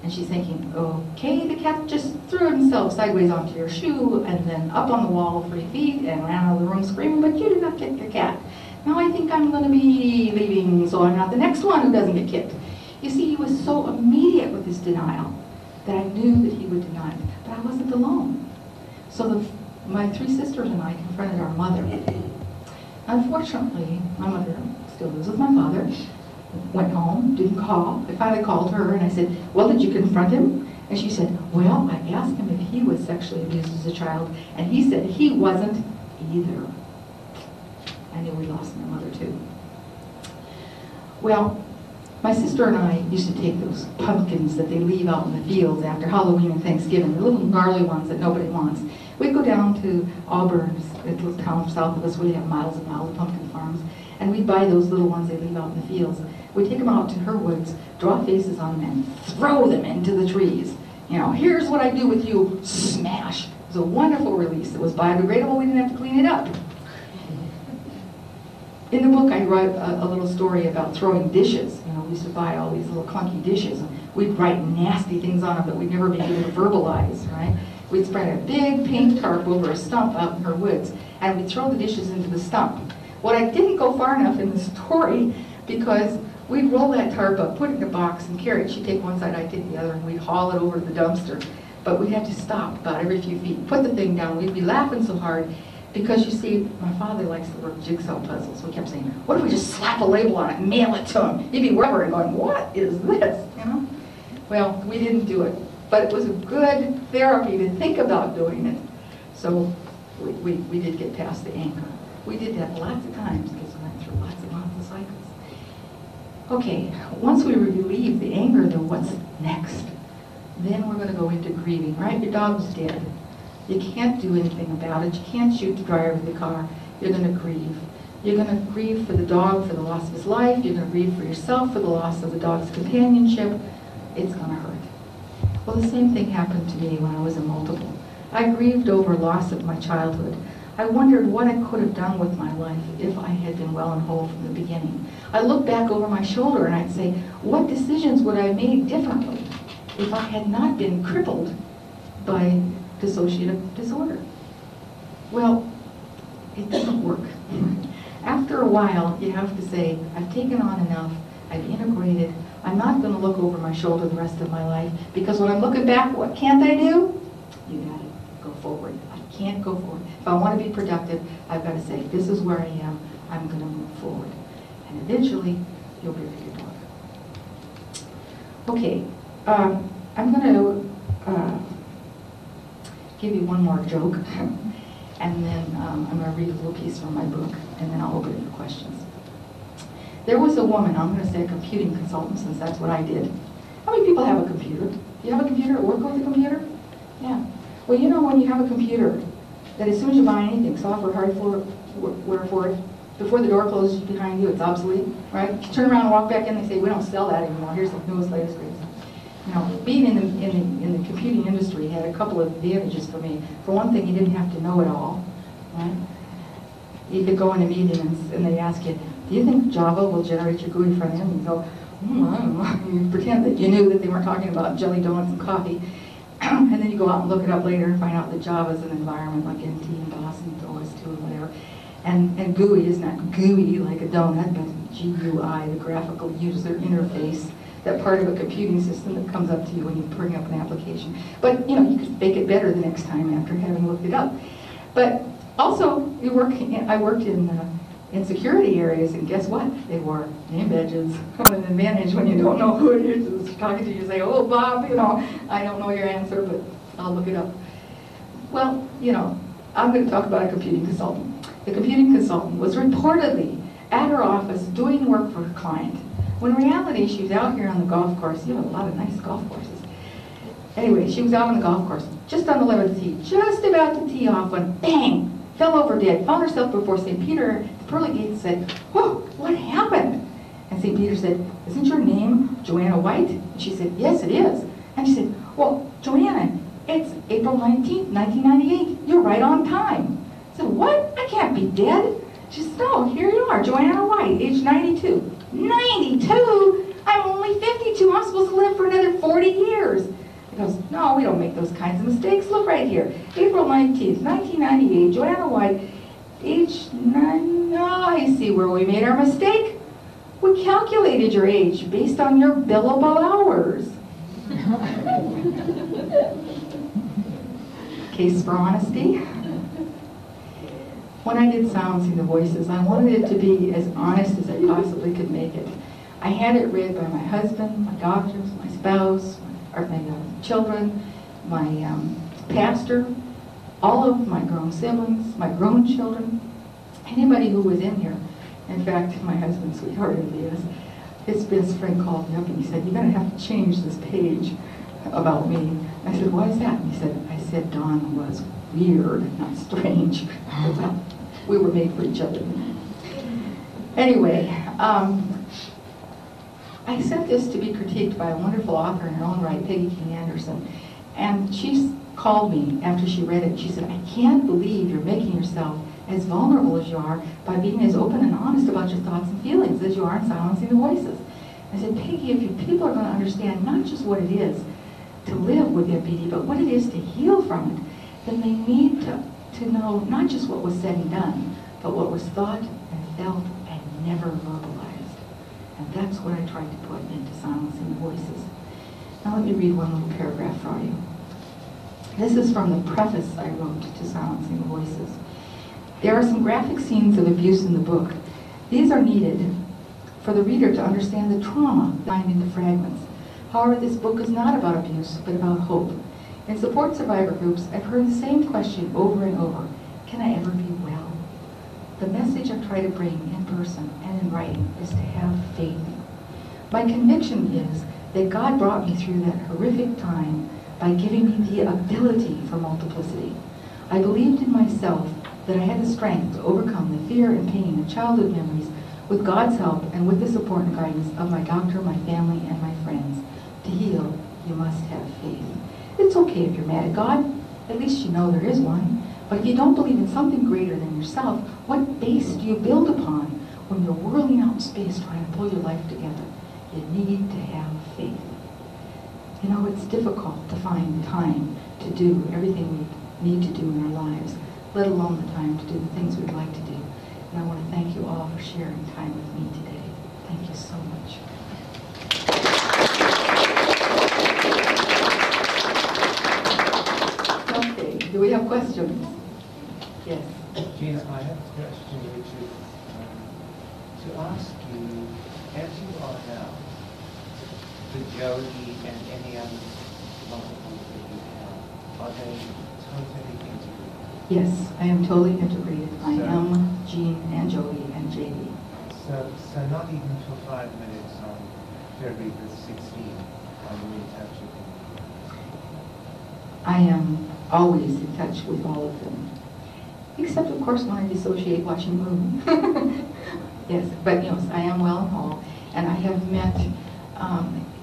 [SPEAKER 1] And she's thinking, okay, the cat just threw himself sideways onto your shoe and then up on the wall 3 feet and ran out of the room screaming, "But you did not kick the cat. Now I think I'm going to be leaving, so I'm not the next one who doesn't get kicked." You see, he was so immediate with his denial that I knew that he would deny it. But I wasn't alone. So my 3 sisters and I confronted our mother. Unfortunately, my mother still lives with my father. Went home, didn't call. I finally called her and I said, "Well, did you confront him?" And she said, "Well, I asked him if he was sexually abused as a child, and he said he wasn't either." I knew we lost my mother too. Well, my sister and I used to take those pumpkins that they leave out in the fields after Halloween and Thanksgiving, the little gnarly ones that nobody wants. We'd go down to Auburn, a little town south of us where they have miles and miles of pumpkin farms, and we'd buy those little ones they leave out in the fields. We'd take them out to her woods, draw faces on them, and throw them into the trees. Here's what I do with you, smash. It was a wonderful release. It was biodegradable. We didn't have to clean it up. In the book, I write a little story about throwing dishes. We used to buy all these little clunky dishes, and we'd write nasty things on them that we'd never be able to verbalize, right? We'd spread a big paint tarp over a stump out in her woods, and we'd throw the dishes into the stump. Well, I didn't go far enough in the story because we'd roll that tarp up, put it in a box, and carry it. She'd take one side, I'd take the other, and we'd haul it over to the dumpster. But we'd have to stop about every few feet, put the thing down. We'd be laughing so hard because, you see, my father likes to work jigsaw puzzles. So we kept saying, "What if we just slap a label on it and mail it to him?" He'd be wondering, going, "What is this?" Well, we didn't do it, but it was a good therapy to think about doing it. So we did get past the anger. We did that lots of times because we went through lots of cycles. Okay, once we relieve the anger, though, what's next? Then we're going to go into grieving, right? Your dog's dead. You can't do anything about it. You can't shoot the driver of the car. You're going to grieve. You're going to grieve for the dog for the loss of his life. You're going to grieve for yourself for the loss of the dog's companionship. It's going to hurt. Well, the same thing happened to me when I was a multiple. I grieved over loss of my childhood. I wondered what I could have done with my life if I had been well and whole from the beginning. I looked back over my shoulder and I'd say, what decisions would I have made differently if I had not been crippled by dissociative disorder? Well, it doesn't work. After a while, you have to say, I've taken on enough, I've integrated, I'm not going to look over my shoulder the rest of my life, because when I'm looking back, what can't I do? You got to go forward. I can't go forward. If I want to be productive, I've got to say, this is where I am, I'm going to move forward. And eventually, you'll be with your dog. Okay, I'm going to give you one more joke, and then I'm going to read a little piece from my book, and then I'll open it for questions. There was a woman, I'm going to say a computing consultant, since that's what I did. How many people have a computer? Do you have a computer or work with a computer? Yeah. Well, you know when you have a computer, that as soon as you buy anything, software, hardware for it, before the door closes behind you, it's obsolete, right? You turn around and walk back in, they say, we don't sell that anymore. Here's the newest, latest, greatest. Being in the computing industry had a couple of advantages for me. For one thing, you didn't have to know it all, right? You could go in a meeting and they ask you, do you think Java will generate your GUI front end? And you go, I don't know. You pretend that you knew that they weren't talking about jelly donuts and coffee. And then you go out and look it up later and find out that Java is an environment like NT and DOS and OS2 and whatever. And GUI is not GUI like a donut, but GUI, the graphical user interface. that part of a computing system that comes up to you when you bring up an application. But you know, you could make it better the next time after having looked it up. But also, I worked in security areas, and guess what? They wore name badges. An advantage when you don't know who it is that's talking to you. You say, "Oh, Bob, you know, I don't know your answer, but I'll look it up." Well, you know, I'm going to talk about a computing consultant. The computing consultant was reportedly at her office doing work for her client, when in reality she was out here on the golf course. You have a lot of nice golf courses. Anyway, she was out on the golf course, just on the 11th tee, just about to tee off when bang, fell over dead, found herself before St. Peter, the pearly gates, said, "Whoa, what happened?" And St. Peter said, "Isn't your name Joanna White?" And she said, "Yes, it is." And she said, "Well, Joanna, it's April 19th, 1998. You're right on time." I said, "What? I can't be dead." She said, "No, here you are, Joanna White, age 92. 92? I'm only 52. I'm supposed to live for another 40 years. He goes, "No, we don't make those kinds of mistakes. Look right here. April 19th, 1998, Joanna White, age 9. Oh, I see where we made our mistake. We calculated your age based on your billable hours." Case for honesty. When I did Silencing the Voices, I wanted it to be as honest as I possibly could make it. I had it read by my husband, my doctors, my spouse, my children, my pastor, all of my grown siblings, my grown children, anybody who was in here. In fact, my husband, sweetheart as he is, his best friend called me up and he said, "You're going to have to change this page about me." I said, "Why is that?" And he said, "I said Dawn was weird, not strange." Well, we were made for each other. Anyway, I sent this to be critiqued by a wonderful author in her own right, Peggy King Anderson. And she called me after she read it. She said, "I can't believe you're making yourself as vulnerable as you are by being as open and honest about your thoughts and feelings as you are in Silencing the Voices." I said, "Peggy, if you people are going to understand not just what it is to live with MPD, but what it is to heal from it, then they need to know not just what was said and done, but what was thought and felt and never verbalized." And that's what I tried to put into Silencing the Voices. Now let me read one little paragraph for you. This is from the preface I wrote to Silencing the Voices. "There are some graphic scenes of abuse in the book. These are needed for the reader to understand the trauma lying into fragments. However, this book is not about abuse, but about hope. In support survivor groups, I've heard the same question over and over: can I ever be well? The message I try to bring in person and in writing is to have faith. My conviction is that God brought me through that horrific time by giving me the ability for multiplicity. I believed in myself that I had the strength to overcome the fear and pain of childhood memories with God's help and with the support and guidance of my doctor, my family, and my friends. To heal, you must have faith. It's okay if you're mad at God. At least you know there is one. But if you don't believe in something greater than yourself, what base do you build upon when you're whirling out in space trying to pull your life together? You need to have faith. You know, it's difficult to find time to do everything we need to do in our lives, let alone the time to do the things we'd like to do. And I want to thank you all for sharing time with me today. Thank you so much. Okay, do we have questions? Yes.
[SPEAKER 3] Gina, I have a question which is to ask you, as you are now, the Jody and any other multiples that you have, are they totally integrated?
[SPEAKER 1] Yes, I am totally integrated. I am Jean and Jody and JD.
[SPEAKER 3] So not even for 5 minutes on February the 16th, are you in touch with them?
[SPEAKER 1] I am always in touch with all of them. Except, of course, when I dissociate watching a movie. Yes, but yes, I am well and whole. And I have met,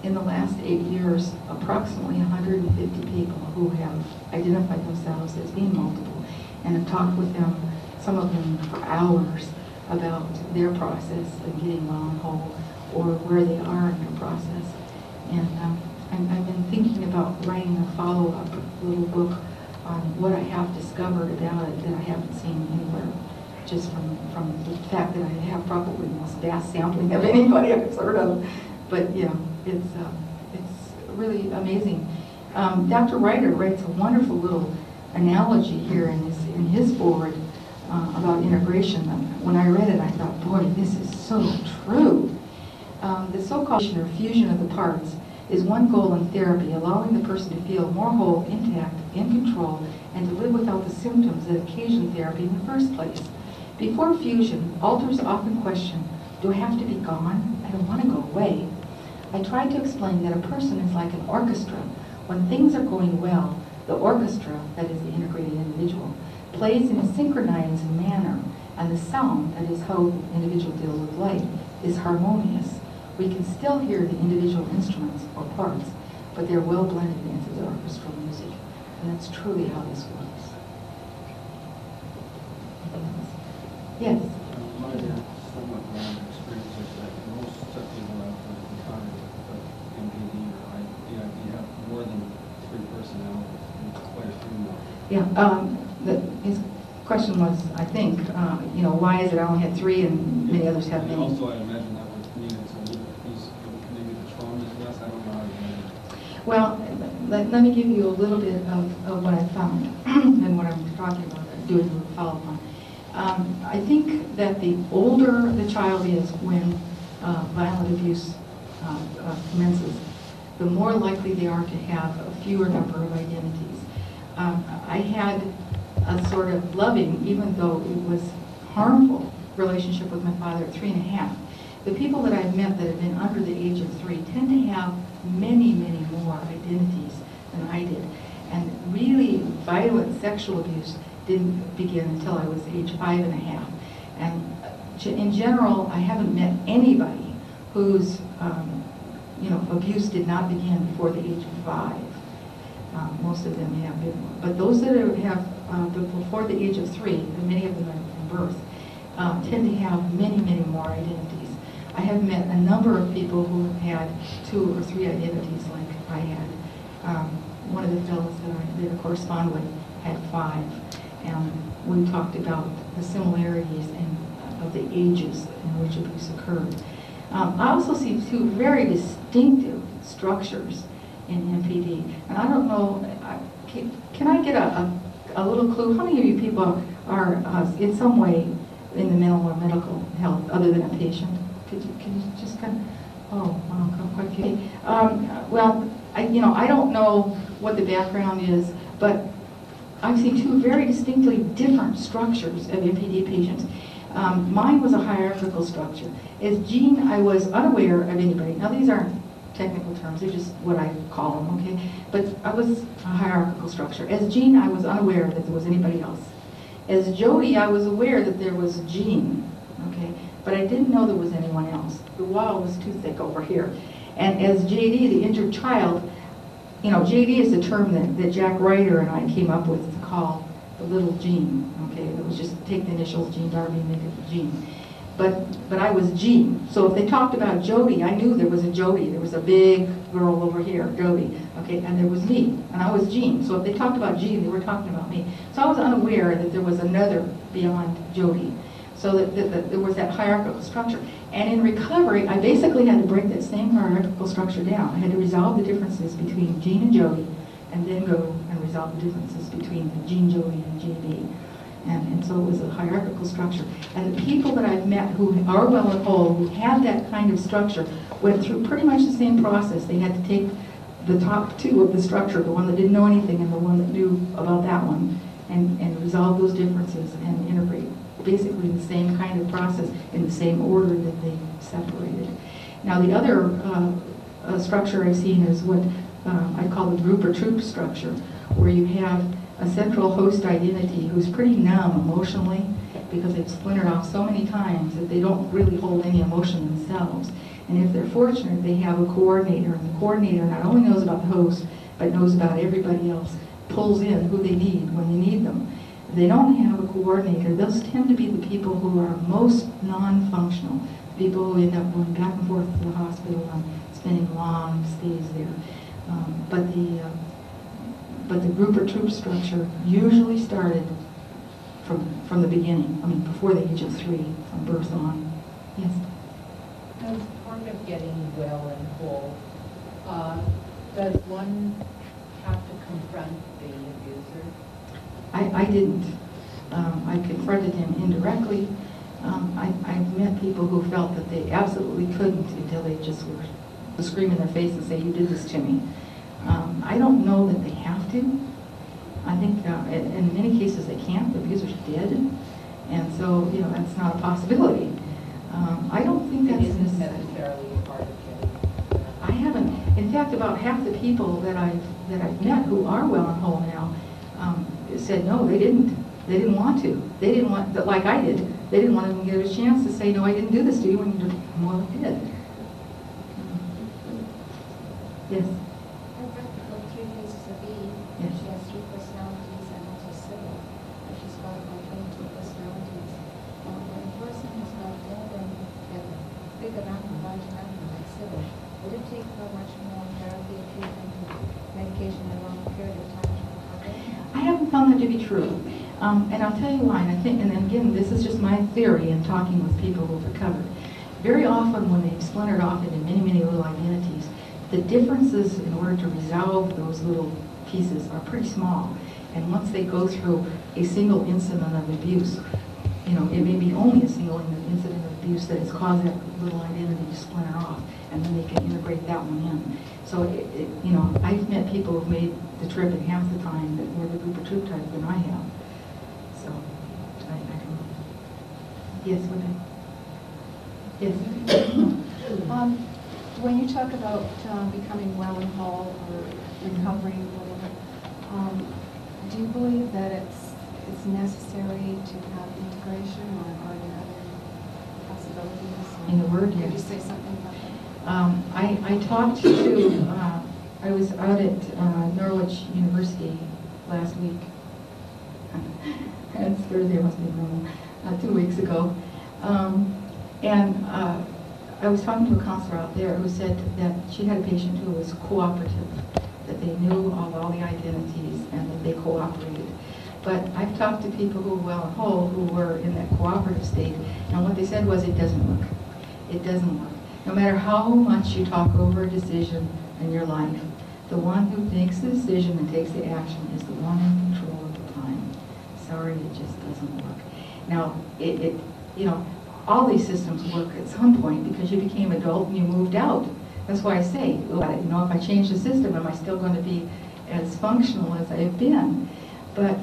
[SPEAKER 1] in the last 8 years, approximately 150 people who have identified themselves as being multiple, and have talked with them, some of them for hours, about their process of getting well and whole, or where they are in their process. And I've been thinking about writing a follow-up little book on what I have discovered about it that I haven't seen anywhere, just from the fact that I have probably the most vast sampling of anybody I've heard of. But yeah. it's really amazing. Dr. Ryder writes a wonderful little analogy here in his board about integration. When I read it, I thought, boy, this is so true. The so-called or fusion of the parts is one goal in therapy, allowing the person to feel more whole, intact, in control, and to live without the symptoms that occasion therapy in the first place. Before fusion, alters often question, do I have to be gone? I don't want to go away. I tried to explain that a person is like an orchestra. When things are going well, the orchestra, that is the integrated individual, plays in a synchronized manner, and the sound, that is how the individual deals with life, is harmonious. We can still hear the individual instruments or parts, but they're well blended into the orchestral music. And that's truly how this works. Yes?
[SPEAKER 4] My somewhat wrong experience is that most people have encountered with MPD or IDD have more than 3 personalities, and quite a few more.
[SPEAKER 1] Yeah, his question was, I think, why is it I only had 3 and many others have many?
[SPEAKER 4] Also, I imagine that would mean it's a little piece, maybe the trauma is less, I don't know how to measure it.
[SPEAKER 1] Well, let me give you a little bit of what I found and what I'm talking about, doing a follow-up on. I think that the older the child is when violent abuse commences, the more likely they are to have a fewer number of identities. I had a sort of loving, even though it was harmful, relationship with my father at 3½. The people that I've met that have been under the age of 3 tend to have many, many more identities than I did. And really violent sexual abuse didn't begin until I was age 5½. And in general, I haven't met anybody whose abuse did not begin before the age of 5. Most of them have been, but those that have before the age of 3, and many of them are from birth, tend to have many, many more identities. I have met a number of people who had 2 or 3 identities like I had. One of the fellows that I correspond with had 5, and we talked about the similarities of the ages in which abuse occurred. I also see 2 very distinctive structures in MPD, and I don't know, can I get a little clue? How many of you people are in some way in the mental or medical health other than a patient? Can you just kind of, oh, wow, quite a few. Well, I don't know what the background is, but I've seen 2 very distinctly different structures of MPD patients. Mine was a hierarchical structure. As Jean, I was unaware of anybody. Now, these aren't technical terms, they're just what I call them, okay? But I was a hierarchical structure. As Jean, I was unaware that there was anybody else. As Jody, I was aware that there was Jean, okay? But I didn't know there was anyone else. The wall was too thick over here. And as JD, the injured child, JD is the term that Jack Ryder and I came up with to call the little Jean, okay? It was just take the initials Jean Darby and make it Jean. But I was Jean. So if they talked about Jody, I knew there was a Jody. There was a big girl over here, Jody, okay? And there was me, and I was Jean. So if they talked about Jean, they were talking about me. So I was unaware that there was another beyond Jody. So that there was that hierarchical structure. And in recovery, I basically had to break that same hierarchical structure down. I had to resolve the differences between Jean and Jody, and then go and resolve the differences between Jean, Jody, and JD. And so it was a hierarchical structure. And the people that I've met who are well and whole, who had that kind of structure, went through pretty much the same process. They had to take the top 2 of the structure, the one that didn't know anything and the one that knew about that one, and resolve those differences and integrate basically the same kind of process in the same order that they separated. Now the other structure I've seen is what I call the group or troop structure, where you have a central host identity who's pretty numb emotionally because they've splintered off so many times that they don't really hold any emotion themselves. And if they're fortunate, they have a coordinator, and the coordinator not only knows about the host, but knows about everybody else, pulls in who they need when they need them. If they don't have a coordinator, those tend to be the people who are most non-functional, people who end up going back and forth to the hospital and spending long stays there. But the group or troop structure usually started from the beginning, before the age of 3, from birth on. Yes?
[SPEAKER 5] As part of getting well and whole, Does one have to confront the abuser?
[SPEAKER 1] I didn't. I confronted him indirectly. I've met people who felt that they absolutely couldn't until they just were to scream in their face and say, "You did this to me." I don't know that they have to. I think in many cases they can't. The abuser's dead, and so that's not a possibility. I don't think
[SPEAKER 5] It
[SPEAKER 1] that's
[SPEAKER 5] isn't necessarily a part of getting.
[SPEAKER 1] I haven't. In fact, about half the people that I've met who are well and whole now said no, they didn't. They didn't want to. They didn't want, like I did. They didn't want to even give a chance to say, "No, I didn't do this to you," when you well, did. Yes.
[SPEAKER 6] Her practical 3 phases of E.
[SPEAKER 1] Yes.
[SPEAKER 6] She has 3 personalities and also civil. But she's got about 22 personalities. When a person has got more than big enough and large enough like civil, would it take her much more therapy, treatment, medication in a long period of time to recover?
[SPEAKER 1] I haven't found that to be true. And I'll tell you why. And I think, and again, this is just my theory in talking with people who've recovered. Very often when they've splintered off into many, many little identities, the differences in order to resolve those little pieces are pretty small. And once they go through a single incident of abuse, it may be only a single incident of abuse that has caused that little identity to splinter off, and then they can integrate that one in. So, I've met people who've made the trip in half the time that were the group of troop type than I have. So, I don't know. Yes, what Yes.
[SPEAKER 7] When you talk about becoming well and whole or recovering, whatever, do you believe that it's necessary to have integration, or are there other possibilities?
[SPEAKER 1] In the Word,
[SPEAKER 7] Could you
[SPEAKER 1] yes.
[SPEAKER 7] say something about that?
[SPEAKER 1] I talked to, I was out at Norwich University last week. It's Thursday, it must be wrong, 2 weeks ago. And I was talking to a counselor out there who said that she had a patient who was cooperative, that they knew all the identities and that they cooperated. But I've talked to people who were well and whole who were in that cooperative state, and what they said was it doesn't work. It doesn't work. No matter how much you talk over a decision in your life, the one who makes the decision and takes the action is the one in control of the time. Sorry, it just doesn't work. Now, all these systems work at some point because you became adult and you moved out. That's why I say, if I change the system, am I still going to be as functional as I have been? But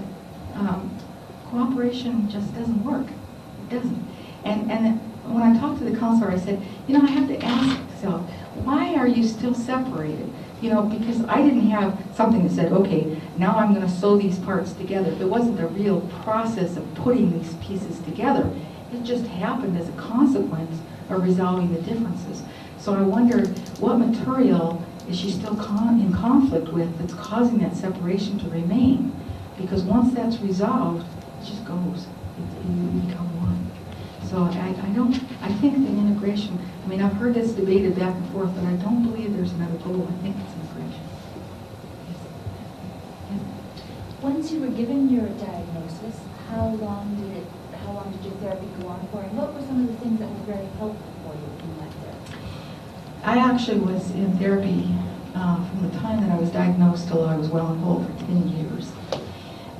[SPEAKER 1] cooperation just doesn't work. It doesn't. And when I talked to the counselor, I said, I have to ask myself, why are you still separated? Because I didn't have something that said, okay, now I'm going to sew these parts together. There wasn't a real process of putting these pieces together. It just happened as a consequence of resolving the differences. So I wondered, what material is she still in conflict with that's causing that separation to remain? Because once that's resolved, it just goes. You become one. So I think that integration, I've heard this debated back and forth, but I don't believe there's another goal. I think it's integration. Yes.
[SPEAKER 8] Once you were given your diagnosis, how long did your therapy go on for, and what were some of the things that were very helpful for you in that therapy?
[SPEAKER 1] I actually was in therapy from the time that I was diagnosed till I was well and whole for 10 years.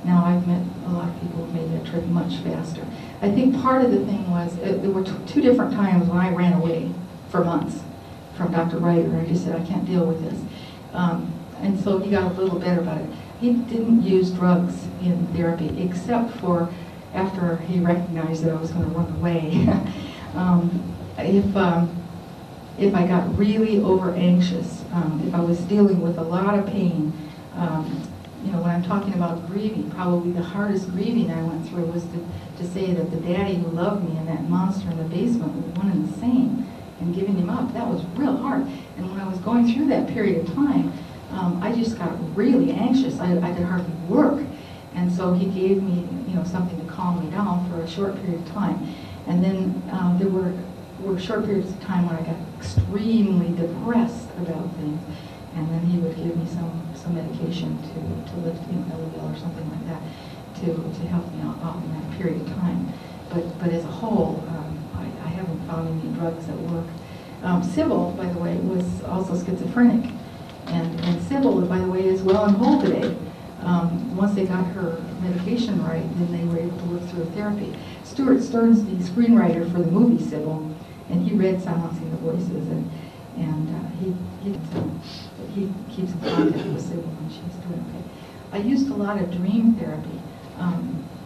[SPEAKER 1] Now I've met a lot of people who made that trip much faster. I think part of the thing was, there were two different times when I ran away for months from Dr. Ryder. I just said, I can't deal with this. And so he got a little better about it. He didn't use drugs in therapy, except for after he recognized that I was going to run away. If I got really over anxious, if I was dealing with a lot of pain, when I'm talking about grieving, probably the hardest grieving I went through was to say that the daddy who loved me and that monster in the basement was one and the same, and giving him up. That was real hard. And when I was going through that period of time, I just got really anxious. I could hardly work. And so he gave me, something to calm me down for a short period of time. And then there were short periods of time when I got extremely depressed about things. And then he would give me some medication to lift, Elevil or something like that, to help me out in that period of time. But as a whole, I haven't found any drugs that work. Sybil, by the way, was also schizophrenic, And Sybil, by the way, is well and whole today. Once they got her medication right, then they were able to work through therapy. Stuart Stern's the screenwriter for the movie Sybil, and he read Silencing the Voices, and he keeps in contact with Sybil, and she's doing okay. I used a lot of dream therapy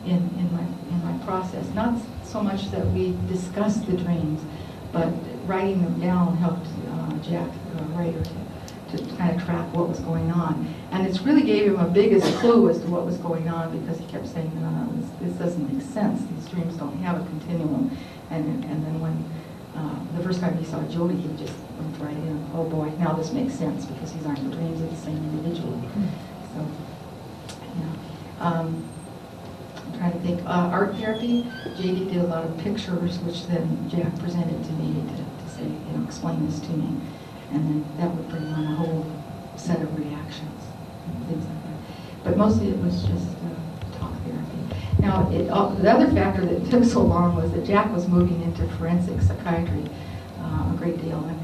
[SPEAKER 1] in my process. Not so much that we discussed the dreams, but writing them down helped Jack, the writer, to kind of track what was going on. And it's really gave him a biggest clue as to what was going on, because he kept saying, no, this doesn't make sense. These dreams don't have a continuum. And then when the first time he saw Jody, he just went right in, oh boy, now this makes sense, because these aren't the dreams of the same individual. So, yeah. I'm trying to think. Art therapy, JD did a lot of pictures, which then Jack presented to me to say, explain this to me. And then that would bring on a whole set of reactions, and things like that. But mostly it was just talk therapy. Now, the other factor that took so long was that Jack was moving into forensic psychiatry a great deal. And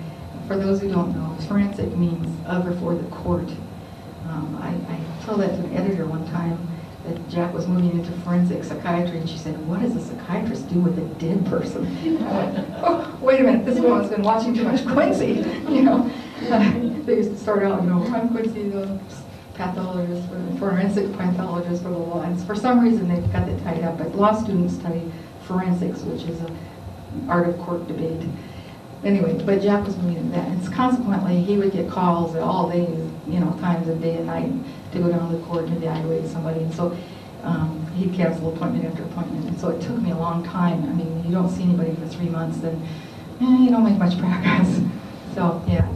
[SPEAKER 1] for those who don't know, forensic means of or for the court. I told that to an editor one time, that Jack was moving into forensic psychiatry, and she said, what does a psychiatrist do with a dead person? I went, oh, wait a minute, this woman's been watching too much Quincy. They used to start out, I'm Quincy, the pathologist, forensic pathologist for the law. And for some reason, they've got it tied up, but law students study forensics, which is an art of court debate. Anyway, but Jack was moving into that, and consequently, he would get calls all days, times of day and night, to go down to the court and evaluate somebody. And so he'd cancel appointment after appointment. And so it took me a long time. I mean, you don't see anybody for 3 months, then you don't make much progress. So yeah,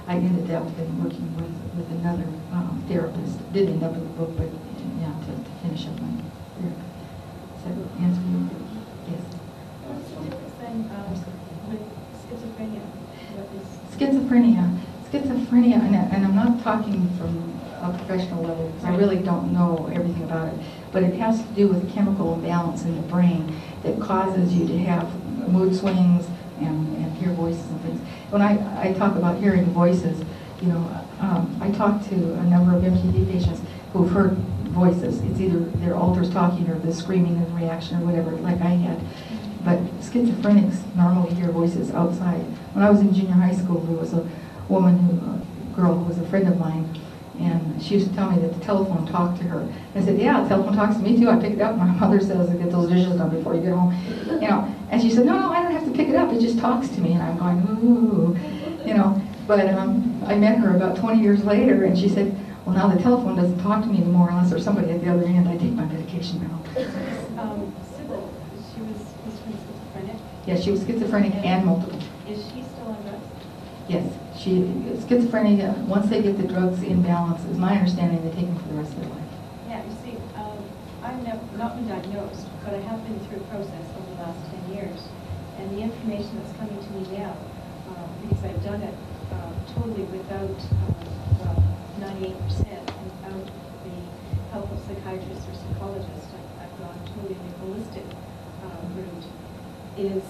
[SPEAKER 1] I ended up working with another therapist. Didn't end up with a book, but yeah, to finish up my therapy. Does that answer you? Yes.
[SPEAKER 5] What's the difference then with schizophrenia? Schizophrenia,
[SPEAKER 1] and I'm not talking from a professional level, because I really don't know everything about it, but it has to do with a chemical imbalance in the brain that causes you to have mood swings and hear voices and things. When I talk about hearing voices, I talk to a number of MPD patients who've heard voices. It's either their alters talking or the screaming and reaction or whatever, like I had. But schizophrenics normally hear voices outside. When I was in junior high school, there was a girl who was a friend of mine, and she used to tell me that the telephone talked to her. I said, yeah, the telephone talks to me too. I pick it up. My mother says, get those dishes done before you get home. And she said, no, I don't have to pick it up. It just talks to me. And I'm going, ooh, But I met her about 20 years later, and she said, well, now the telephone doesn't talk to me anymore unless there's somebody at the other end. I take my medication now.
[SPEAKER 5] Sybil, she was schizophrenic?
[SPEAKER 1] Yeah, she was schizophrenic and multiple.
[SPEAKER 5] Is she still on drugs?
[SPEAKER 1] Yes, schizophrenia, once they get the drugs in balance, is my understanding, they take them for the rest of their life.
[SPEAKER 5] Yeah, you see, I've not been diagnosed, but I have been through a process over the last 10 years. And the information that's coming to me now, because I've done it totally without, 98%, without the help of psychiatrists or psychologists, I've gone totally the holistic route, is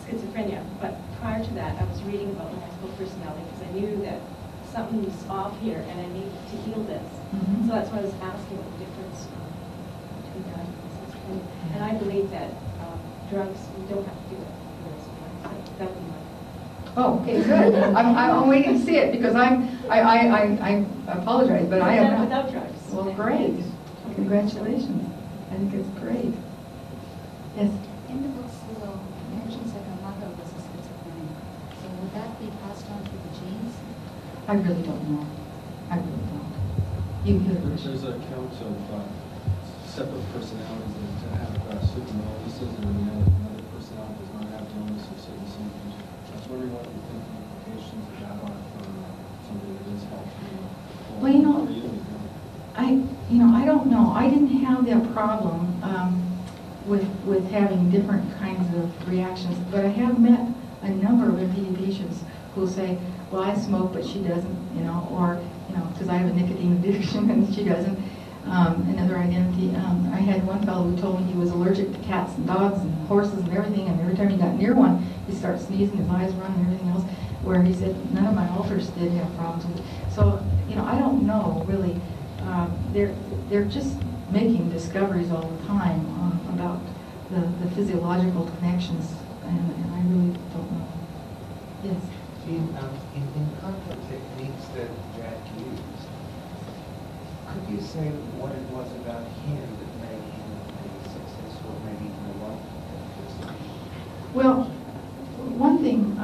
[SPEAKER 5] schizophrenia. But prior to that, I was reading about multiple personality because I knew that something's off here and I needed to heal this.
[SPEAKER 1] Mm-hmm.
[SPEAKER 5] So that's why I was asking what the difference between that and schizophrenia. And I believe that drugs, you don't have to do it. That would be my.
[SPEAKER 1] Oh, okay, good. I'm waiting to see it, because I apologize, but I
[SPEAKER 5] I've done it
[SPEAKER 1] am.
[SPEAKER 5] without drugs.
[SPEAKER 1] Well, great. Congratulations. I think it's great. Yes.
[SPEAKER 6] In the books, it mentions that her mother was a schizophrenic. So would that be passed on through the genes?
[SPEAKER 1] I really don't know. I really don't. You hear
[SPEAKER 4] There's accounts of separate personalities that have certain illnesses, and another personality does not have the illness or certain symptoms. I was wondering what you think the implications of that are for somebody that is healthy.
[SPEAKER 1] Well, I don't know. I didn't have that problem with having different kinds of reactions, but I have met a number of MPD patients who say, well, I smoke, but she doesn't, or, because I have a nicotine addiction and she doesn't. Another identity. I had one fellow who told me he was allergic to cats and dogs and horses and everything, and every time he got near one, he'd start sneezing, his eyes run and everything else, where he said none of my alters did have problems with it. So, I don't know, really. They're just making discoveries all the time about the physiological connections, and I really don't know. Yes?
[SPEAKER 3] In conflict techniques that Jack used, could you say what it was about him that made him a successful, maybe even a life?
[SPEAKER 1] Well, one thing,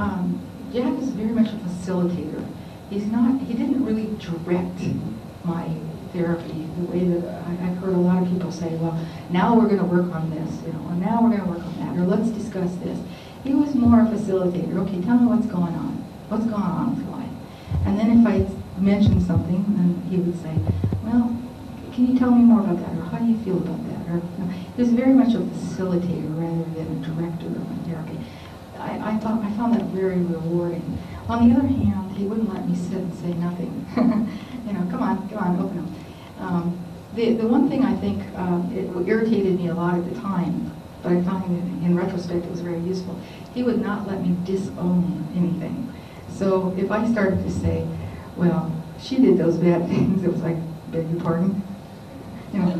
[SPEAKER 1] Jack is very much a facilitator. He didn't really direct my therapy the way that I've heard a lot of people say, well, now we're going to work on this, or now we're going to work on that, or let's discuss this. He was more a facilitator. Okay, tell me what's going on. What's going on with your life? And then if I mentioned something, then he would say, well, can you tell me more about that, or how do you feel about that? Or, he was very much a facilitator rather than a director of my therapy. I found that very rewarding. On the other hand, he wouldn't let me sit and say nothing. Come on, open up. The one thing I think it irritated me a lot at the time, but I found in retrospect it was very useful. He would not let me disown anything. So if I started to say, well, she did those bad things, it was like, beg your pardon? No,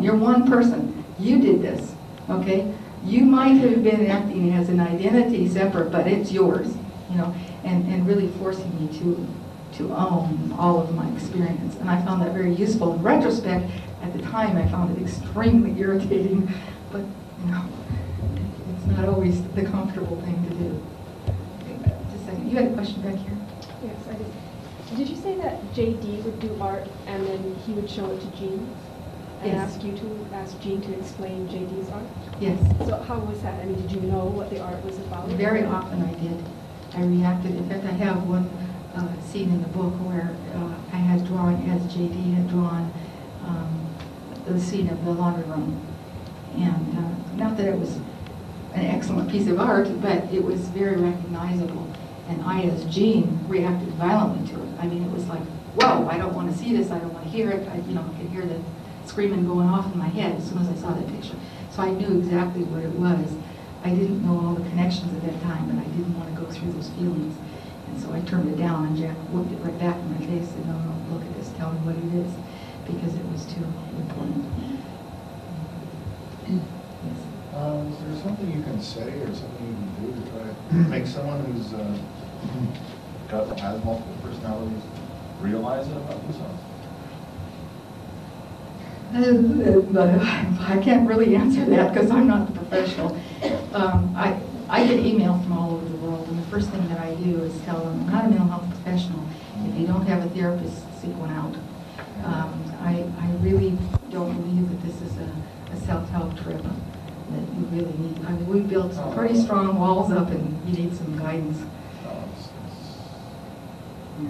[SPEAKER 1] you're one person. You did this, okay? You might have been acting as an identity separate, but it's yours, and really forcing me to own all of my experience. And I found that very useful. In retrospect, at the time, I found it extremely irritating, but, it's not always the comfortable thing to do. Okay, just a second. You had a question back here?
[SPEAKER 9] Yes, I did. Did you say that JD would do art and then he would show it to Jean? And
[SPEAKER 1] Yes.
[SPEAKER 9] ask Jean to explain JD's art?
[SPEAKER 1] Yes.
[SPEAKER 9] So how was that? I mean, did you know what the art was about?
[SPEAKER 1] Very often I did. I reacted. In fact, I have one scene in the book where I had drawn, as JD had drawn, the scene of the laundry room. And not that it was an excellent piece of art, but it was very recognizable. And I, as Jean, reacted violently to it. I mean, it was like, whoa, I don't want to see this, I don't want to hear it. I could hear the screaming going off in my head as soon as I saw that picture. So I knew exactly what it was. I didn't know all the connections at that time, and I didn't want to go through those feelings. And so I turned it down, and Jack looked it right back in my face and said, no, look at this, tell me what it is, because it was too important. Yes.
[SPEAKER 10] Is there something you can say or something you can do to try to make someone who's has multiple personalities realize it about themselves?
[SPEAKER 1] I can't really answer that because I'm not the professional. I get emails from all over the world, and the first thing that I do is tell them, I'm not a mental health professional. If you don't have a therapist, seek one out. I really don't believe that this is a self-help trip that you really need. I mean, we built some pretty strong walls up, and you need some guidance.
[SPEAKER 10] No, it's
[SPEAKER 1] Yeah.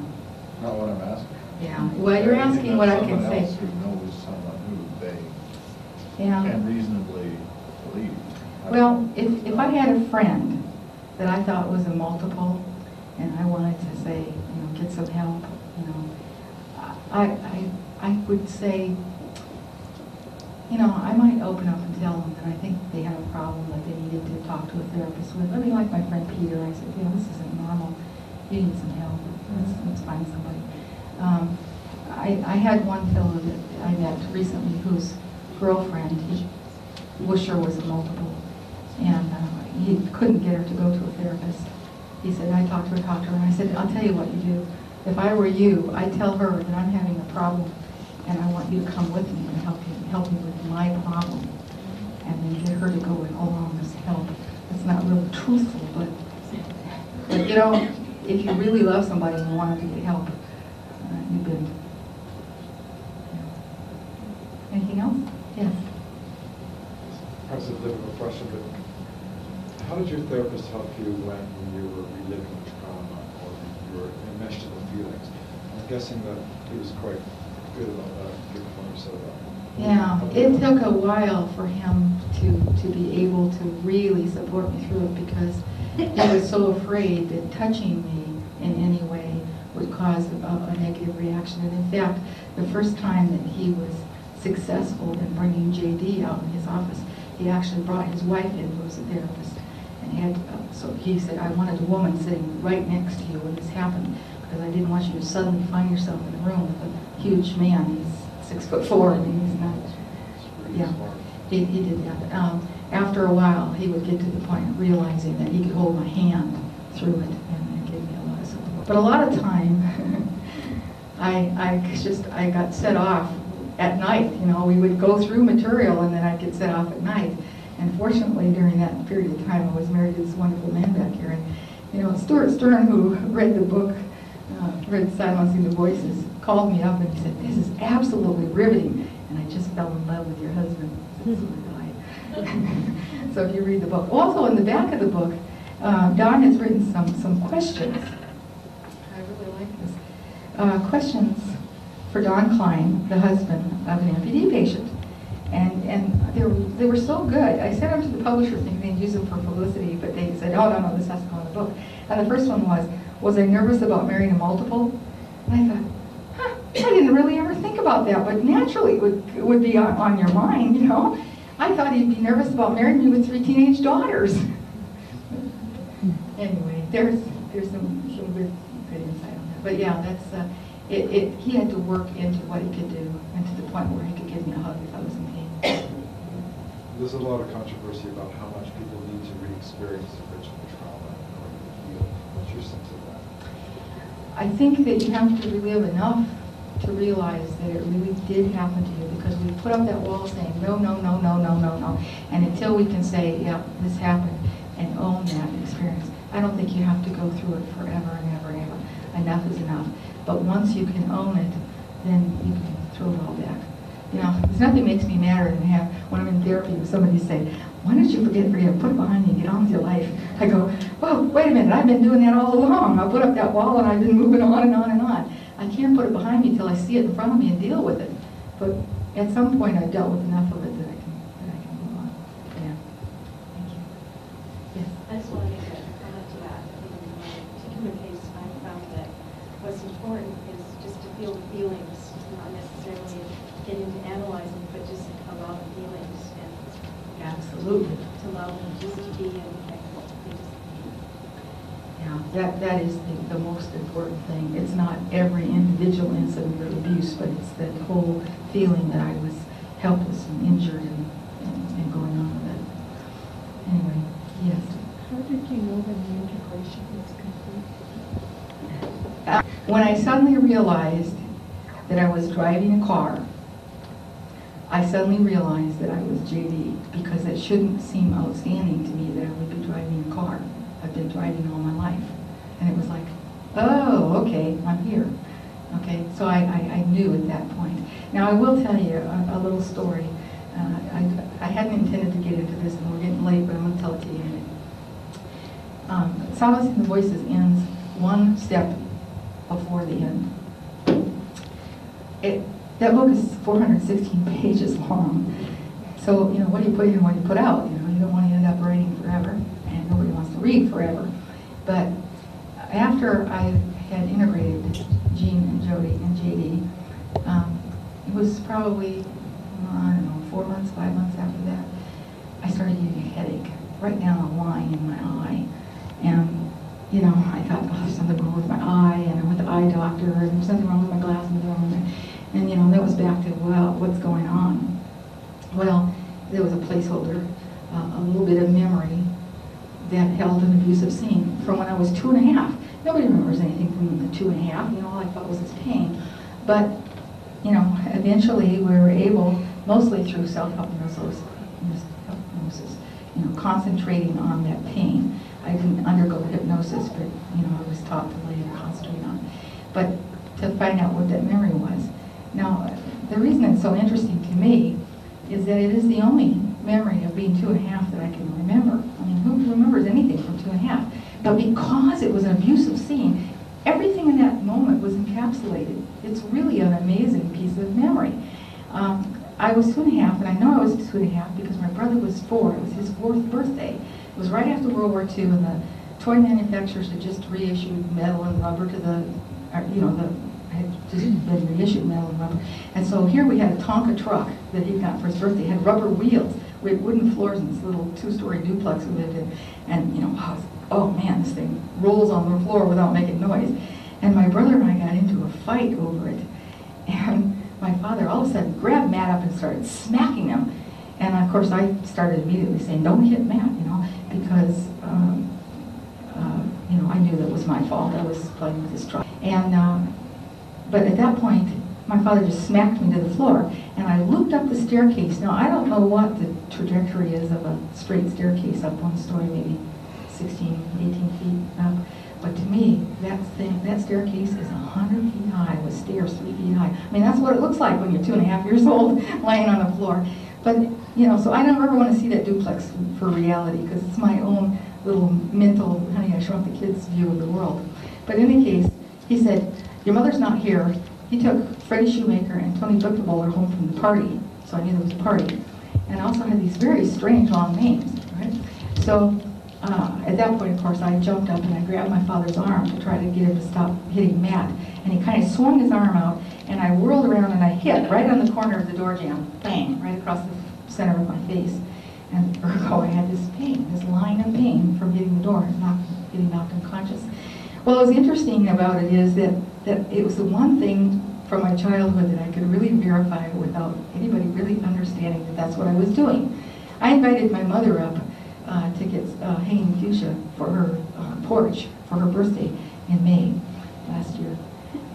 [SPEAKER 10] not what I'm asking.
[SPEAKER 1] Yeah. Well, you're asking what I can
[SPEAKER 10] Someone
[SPEAKER 1] say.
[SPEAKER 10] else who knows someone who they
[SPEAKER 1] Yeah.
[SPEAKER 10] can reasonably believe.
[SPEAKER 1] Well, if I had a friend that I thought was a multiple, and I wanted to say, get some help, I would say, I might open up and tell them that I think they had a problem that they needed to talk to a therapist with. I mean, like my friend Peter, I said, this isn't normal. You need some help. Let's find somebody. I had one fellow that I met recently whose girlfriend, he was sure was a multiple, and he couldn't get her to go to a therapist. He said, I talked to her, and I said, I'll tell you what you do. If I were you, I'd tell her that I'm having a problem, and I want you to come with me and help me with my problem, and then get her to go along with help. It's not really truthful, but if you really love somebody and want them to get help, you've been. Anything else? Yes.
[SPEAKER 11] Perhaps a difficult question, but how did your therapist help you when you were reliving the trauma or you were enmeshed in the feelings? I'm guessing that he was quite good about that, given what you said about him.
[SPEAKER 1] Yeah, it took a while for him to be able to really support me through it because he was so afraid that touching me in any way would cause cause a negative reaction. And in fact, the first time that he was successful in bringing JD out in his office, he actually brought his wife in, who was a therapist. And had, so he said, I wanted a woman sitting right next to you when this happened, because I didn't want you to suddenly find yourself in a room with a huge man. He's 6'4", I mean, he's not, yeah, he did that. After a while, he would get to the point of realizing that he could hold my hand through it, and it gave me a lot of support. But a lot of time, I got set off at night. You know, we would go through material, and then I'd get set off at night. And fortunately, during that period of time, I was married to this wonderful man back here. And, you know, Stuart Stern, who read the book, read Silencing the Voices, called me up and he said, this is absolutely riveting. And I just fell in love with your husband. So if you read the book. Also, in the back of the book, Don has written some questions. I really like this. Questions for Don Cline, the husband of an MPD patient. And they were so good. I sent them to the publisher thinking they'd use them for publicity, but they said, oh, no, this has to go in the book. And the first one was I nervous about marrying a multiple? And I thought, I didn't really ever think about that, but naturally it would be on your mind, you know. I thought he'd be nervous about marrying me with 3 teenage daughters. Anyway, there's some good insight on that. But yeah, that's he had to work into what he could do, and to the point where he could give me a hug if I was in pain.
[SPEAKER 11] There's a lot of controversy about how much people need to re-experience original trauma in order to heal. What's your sense of that?
[SPEAKER 1] I think that you have to relive enough to realize that it really did happen to you, because we put up that wall saying, no, no, no, no, no, no, no. And until we can say, yeah, this happened, and own that experience, I don't think you have to go through it forever and ever and ever. Enough is enough. But once you can own it, then you can throw it all back. You know, there's nothing makes me madder than when I'm in therapy with somebody say, why don't you forget it, put it behind you and get on with your life. I go, oh, wait a minute, I've been doing that all along. I put up that wall and I've been moving on and on and on. I can't put it behind me till I see it in front of me and deal with it. But at some point I've dealt with enough of it that I can move on. Yeah. Thank you. Yes.
[SPEAKER 5] I just want to make a comment to that. In my particular case, I found that what's important is just to feel the feelings, not necessarily get into analyzing, but just allow the feelings and
[SPEAKER 1] Absolutely.
[SPEAKER 5] to allow them just to be and
[SPEAKER 1] Yeah, that is the most important thing. It's not every individual incident of abuse, but it's that whole feeling that I was helpless and injured and going on with it. Anyway, yes.
[SPEAKER 7] How did you know that the integration was complete?
[SPEAKER 1] When I suddenly realized that I was driving a car, I suddenly realized that I was JD, because it shouldn't seem outstanding to me that I would be driving a car. I've been driving all my life. And it was like, oh, okay, I'm here. Okay, so I knew at that point. Now, I will tell you a little story. I hadn't intended to get into this, and we're getting late, but I'm going to tell it to you in a minute. Silencing the Voices ends one step before the end. That book is 416 pages long. So, you know, what do you put in and what do you put out? You know, you don't want to end up writing forever, and nobody wants to read forever. But after I had integrated Jean and Jody and JD, it was probably, I don't know, 4 months, 5 months after that, I started getting a headache right down the line in my eye. And, you know, I thought, oh, there's something wrong with my eye, and I went to the eye doctor, and there's something wrong with my glasses. And, you know, that was back to, well, what's going on? Well, there was a placeholder, a little bit of memory that held an abusive scene from when I was 2.5. Nobody remembers anything from the 2.5. You know, all I felt was this pain. But, you know, eventually we were able, mostly through self-hypnosis, you know, concentrating on that pain. I didn't undergo hypnosis, but, you know, I was taught to later concentrate on it. But to find out what that memory was. Now, the reason it's so interesting to me is that it is the only memory of being 2.5 that I can remember. I mean, who remembers anything from 2.5? But because it was an abusive scene, everything in that moment was encapsulated. It's really an amazing piece of memory. I was 2.5, and I know I was 2.5 because my brother was 4. It was his 4th birthday. It was right after World War II, and the toy manufacturers had just reissued metal and rubber to the had just been reissued metal and rubber. And so here we had a Tonka truck that he got for his birthday. It had rubber wheels. We had wooden floors in this little 2-story duplex we lived in. And, oh man, this thing rolls on the floor without making noise. And my brother and I got into a fight over it. And my father all of a sudden grabbed Matt up and started smacking him. And of course I started immediately saying, don't hit Matt, because I knew that was my fault. I was playing with his truck. And but at that point, my father just smacked me to the floor, and I looked up the staircase. Now, I don't know what the trajectory is of a straight staircase up one story, maybe 16, 18 feet up. But to me, that staircase is 100 feet high with stairs 3 feet high. I mean, that's what it looks like when you're 2.5 years old, laying on the floor. But, so I don't ever want to see that duplex for reality, because it's my own little mental, Honey, I Shrunk the Kids view of the world. But in any case, he said, your mother's not here. He took Freddie Shoemaker and Tony Buckabowler home from the party, so I knew there was a party. And I also had these very strange long names, right? So at that point, of course, I jumped up and I grabbed my father's arm to try to get him to stop hitting Matt. And he kind of swung his arm out, and I whirled around and I hit right on the corner of the door jamb, bang, right across the center of my face. And ergo, I had this pain, this line of pain from hitting the door and getting knocked unconscious. Well, what was interesting about it is that it was the one thing from my childhood that I could really verify without anybody really understanding that that's what I was doing. I invited my mother up to get hanging fuchsia for her porch for her birthday in May last year.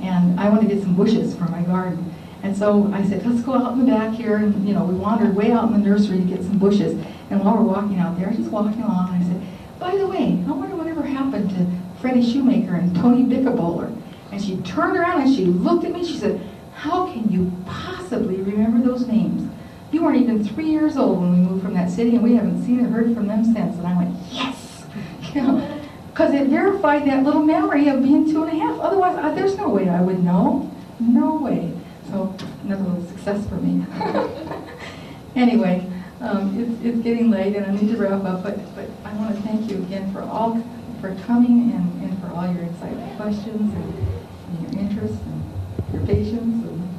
[SPEAKER 1] And I wanted to get some bushes for my garden. And so I said, let's go out in the back here. And, we wandered way out in the nursery to get some bushes. And while we're walking out there, just walking along, I said, by the way, I wonder whatever happened to Freddie Shoemaker and Tony Buckabowler. And she turned around and she looked at me. She said, how can you possibly remember those names? You weren't even 3 years old when we moved from that city, and we haven't seen or heard from them since. And I went, yes! Because it verified that little memory of being 2.5. Otherwise, there's no way I would know. No way. So, another little success for me. Anyway, it's getting late, and I need to wrap up, but I want to thank you again for coming and for all your insightful questions and your interest and your patience and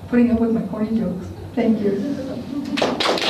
[SPEAKER 1] putting up with my corny jokes. Thank you.